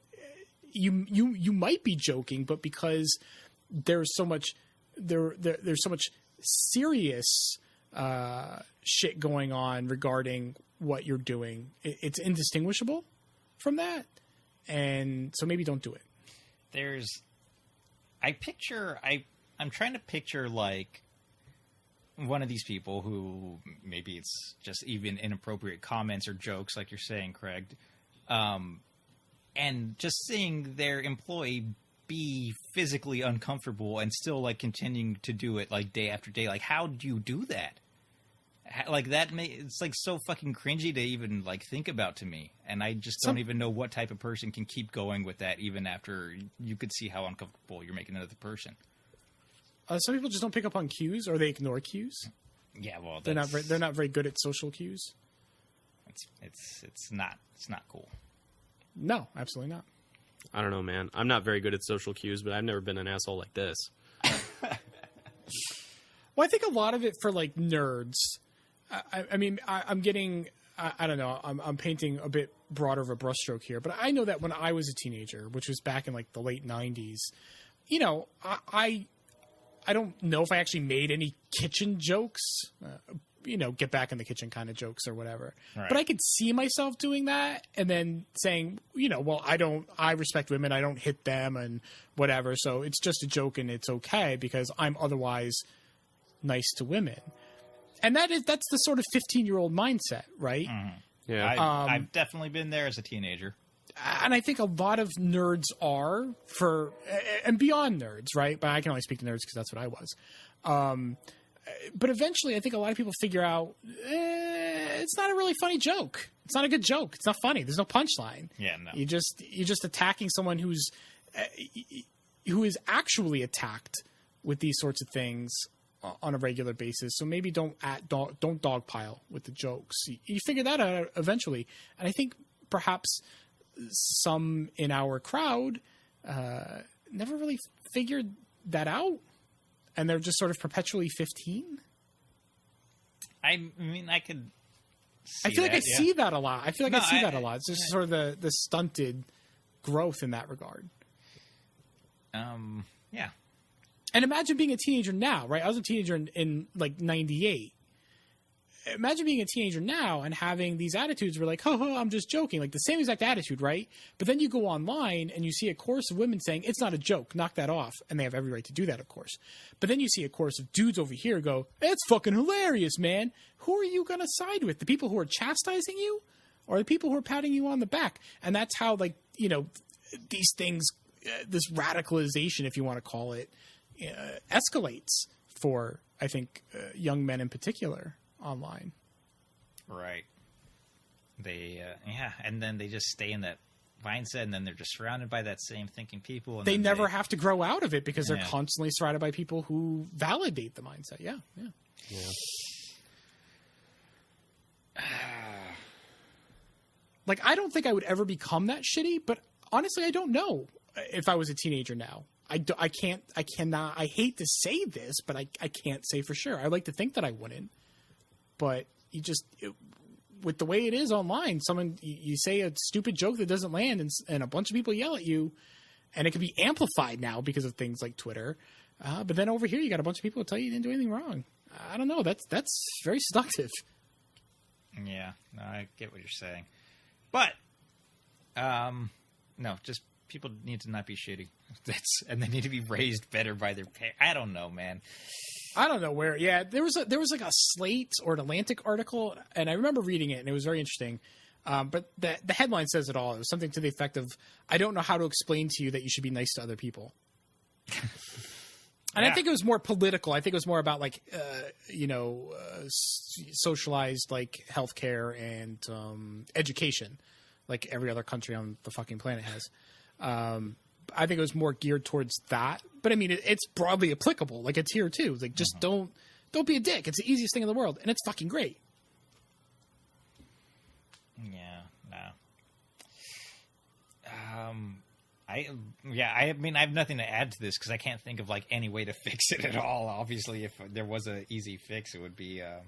you might be joking, but because there's so much there's so much serious shit going on regarding what you're doing. It's indistinguishable from that, and so maybe don't do it. I'm trying to picture like one of these people who maybe it's just even inappropriate comments or jokes, like you're saying, Craig, and just seeing their employee be physically uncomfortable and still like continuing to do it like day after day. Like, how do you do that? Like that it's like so fucking cringy to even like think about to me, and I just don't even know what type of person can keep going with that even after you could see how uncomfortable you're making another person. Some people just don't pick up on cues, or they ignore cues. Yeah, well, they're not very good at social cues. It's not cool. No, absolutely not. I don't know, man. I'm not very good at social cues, but I've never been an asshole like this. Well, I think a lot of it for like nerds. I mean, I'm getting. I don't know. I'm painting a bit broader of a brushstroke here, but I know that when I was a teenager, which was back in like the late '90s, I don't know if I actually made any kitchen jokes. Get back in the kitchen kind of jokes or whatever. Right. But I could see myself doing that and then saying, well, I respect women. I don't hit them and whatever. So it's just a joke and it's okay because I'm otherwise nice to women. And that's the sort of 15-year-old mindset, right? Mm-hmm. Yeah. I've definitely been there as a teenager. and I think a lot of nerds are and beyond nerds, right? But I can only speak to nerds because that's what I was. But eventually, I think a lot of people figure out it's not a really funny joke. It's not a good joke. It's not funny. There's no punchline. Yeah, no. You're just attacking someone who is actually attacked with these sorts of things on a regular basis. So maybe don't dogpile with the jokes. You figure that out eventually, and I think perhaps some in our crowd never really figured that out, and they're just sort of perpetually 15. I mean, I could. I feel like I see that a lot. I feel like No, I see that a lot. It's just sort of the stunted growth in that regard. Yeah. And imagine being a teenager now, right? I was a teenager in like 98. Imagine being a teenager now and having these attitudes where like, ho, I'm just joking. Like the same exact attitude, right? But then you go online and you see a chorus of women saying, it's not a joke, knock that off. And they have every right to do that, of course. But then you see a chorus of dudes over here go, it's fucking hilarious, man. Who are you going to side with? The people who are chastising you or the people who are patting you on the back? And that's how, like, you know, these things, this radicalization, if you want to call it, escalates for, I think, young men in particular online. Right. They, and then they just stay in that mindset, and then they're just surrounded by that same thinking people. And They never have to grow out of it because they're Yeah. constantly surrounded by people who validate the mindset. Yeah. Like, I don't think I would ever become that shitty, but honestly, I don't know if I was a teenager now. I hate to say this, but I can't say for sure. I like to think that I wouldn't. But with the way it is online, you say a stupid joke that doesn't land and a bunch of people yell at you, and it can be amplified now because of things like Twitter. But then over here, you got a bunch of people who tell you didn't do anything wrong. I don't know. That's very seductive. Yeah, no, I get what you're saying. But, no, just people need to not be shitty. And they need to be raised better by their parents. I don't know, man. I don't know where. Yeah, there was like a Slate or an Atlantic article, and I remember reading it, and it was very interesting. But the headline says it all. It was something to the effect of, "I don't know how to explain to you that you should be nice to other people." And Yeah. I think it was more political. I think it was more about like, socialized like healthcare and education, like every other country on the fucking planet has. I think it was more geared towards that. But I mean, it's broadly applicable. Like it's here too. Like just don't be a dick. It's the easiest thing in the world, and it's fucking great. Yeah, no. I mean, I have nothing to add to this because I can't think of like any way to fix it at all. Obviously, if there was an easy fix, it would be out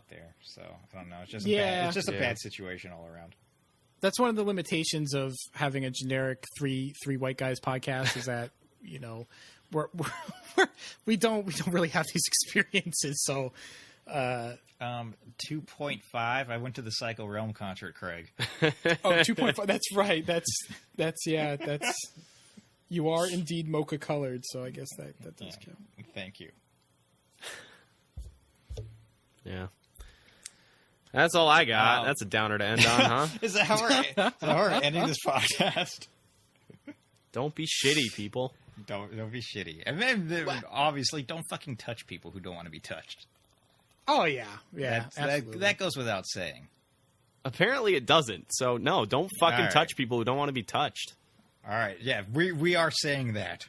there. So I don't know. It's just a bad situation all around. That's one of the limitations of having a generic three white guys podcast is that, you know, we don't really have these experiences. So, 2.5. I went to the Psycho Realm concert, Craig. 2.5. That's right. That's you are indeed mocha colored. So I guess that does count. Thank you. Yeah. That's all I got. That's a downer to end on, huh? Is that how we're ending this podcast? Don't be shitty, people. Don't be shitty. And then obviously don't fucking touch people who don't want to be touched. Oh yeah, absolutely. That goes without saying. Apparently it doesn't. So no, don't fucking right. touch people who don't want to be touched. All right, yeah, we are saying that.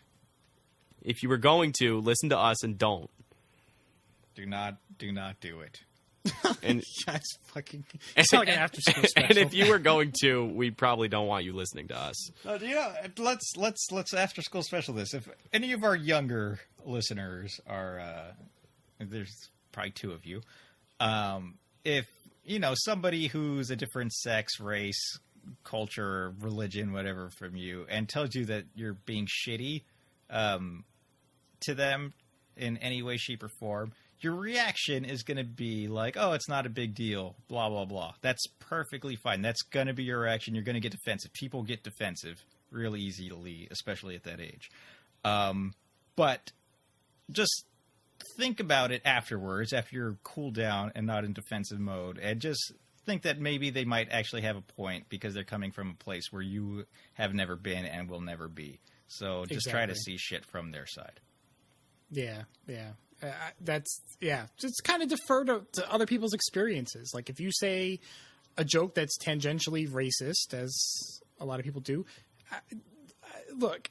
If you were going to, listen to us and don't. Do not do it. And guys, fucking it's like an after school special. And if you were going to, we probably don't want you listening to us. Let's after school special this. If any of our younger listeners are, there's probably two of you. If you know somebody who's a different sex, race, culture, religion, whatever from you, and tells you that you're being shitty to them in any way, shape, or form, your reaction is going to be like, oh, it's not a big deal, blah, blah, blah. That's perfectly fine. That's going to be your reaction. You're going to get defensive. People get defensive real easily, especially at that age. But just think about it afterwards, after you're cooled down and not in defensive mode, and just think that maybe they might actually have a point because they're coming from a place where you have never been and will never be. So just try to see shit from their side. Yeah. Just kind of defer to other people's experiences. Like if you say a joke that's tangentially racist, as a lot of people do, look,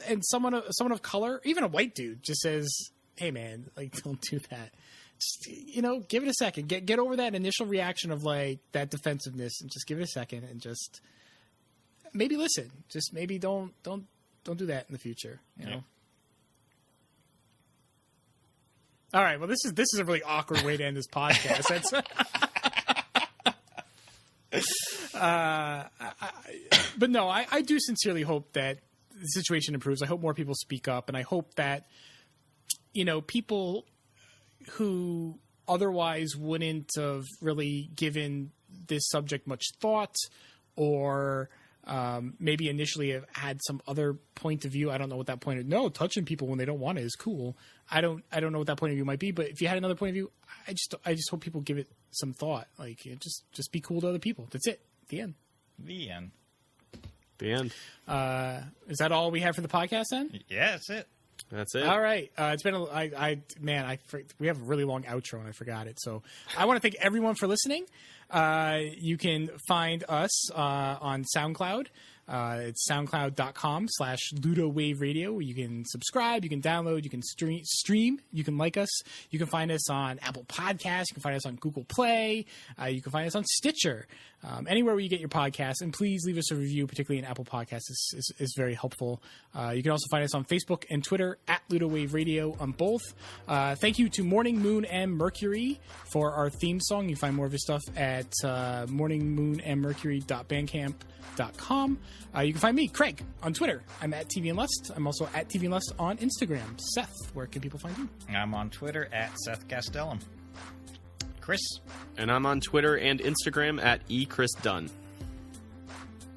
and someone of color, even a white dude, just says, "Hey, man, like, don't do that." Just, give it a second. Get over that initial reaction of like that defensiveness, and just give it a second, and just maybe listen. Just maybe don't do that in the future. You know. All right. Well, this is a really awkward way to end this podcast. That's. But no, I do sincerely hope that the situation improves. I hope more people speak up, and I hope that people who otherwise wouldn't have really given this subject much thought, or maybe initially have had some other point of view. I don't know what that point of view. No, touching people when they don't want it is cool. I don't know what that point of view might be, but if you had another point of view, I just hope people give it some thought. Like, just be cool to other people. That's it. The end. The end. The end. Is that all we have for the podcast then? Yeah, that's it. That's it. All right. It's been we have a really long outro and I forgot it. So I want to thank everyone for listening. You can find us on SoundCloud. It's soundcloud.com/Ludowave Radio. You can subscribe, you can download, you can stream, you can like us. You can find us on Apple Podcasts. You can find us on Google Play. You can find us on Stitcher. Anywhere where you get your podcasts. And please leave us a review, particularly in Apple Podcasts. Is very helpful. You can also find us on Facebook and Twitter @Ludowave Radio on both. Thank you to Morning, Moon, and Mercury for our theme song. You can find more of his stuff at morningmoonandmercury.bandcamp.com. You can find me, Craig, on Twitter. I'm at TV and Lust. I'm also at TV and Lust on Instagram. Seth, where can people find you? I'm on Twitter at Seth Castellum. Chris? And I'm on Twitter and Instagram at @eChrisDunn.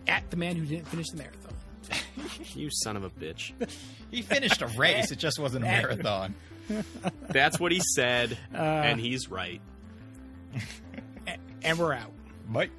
At the man who didn't finish the marathon. You son of a bitch. He finished a race. It just wasn't a marathon. That's what he said, and he's right. And we're out. Bye.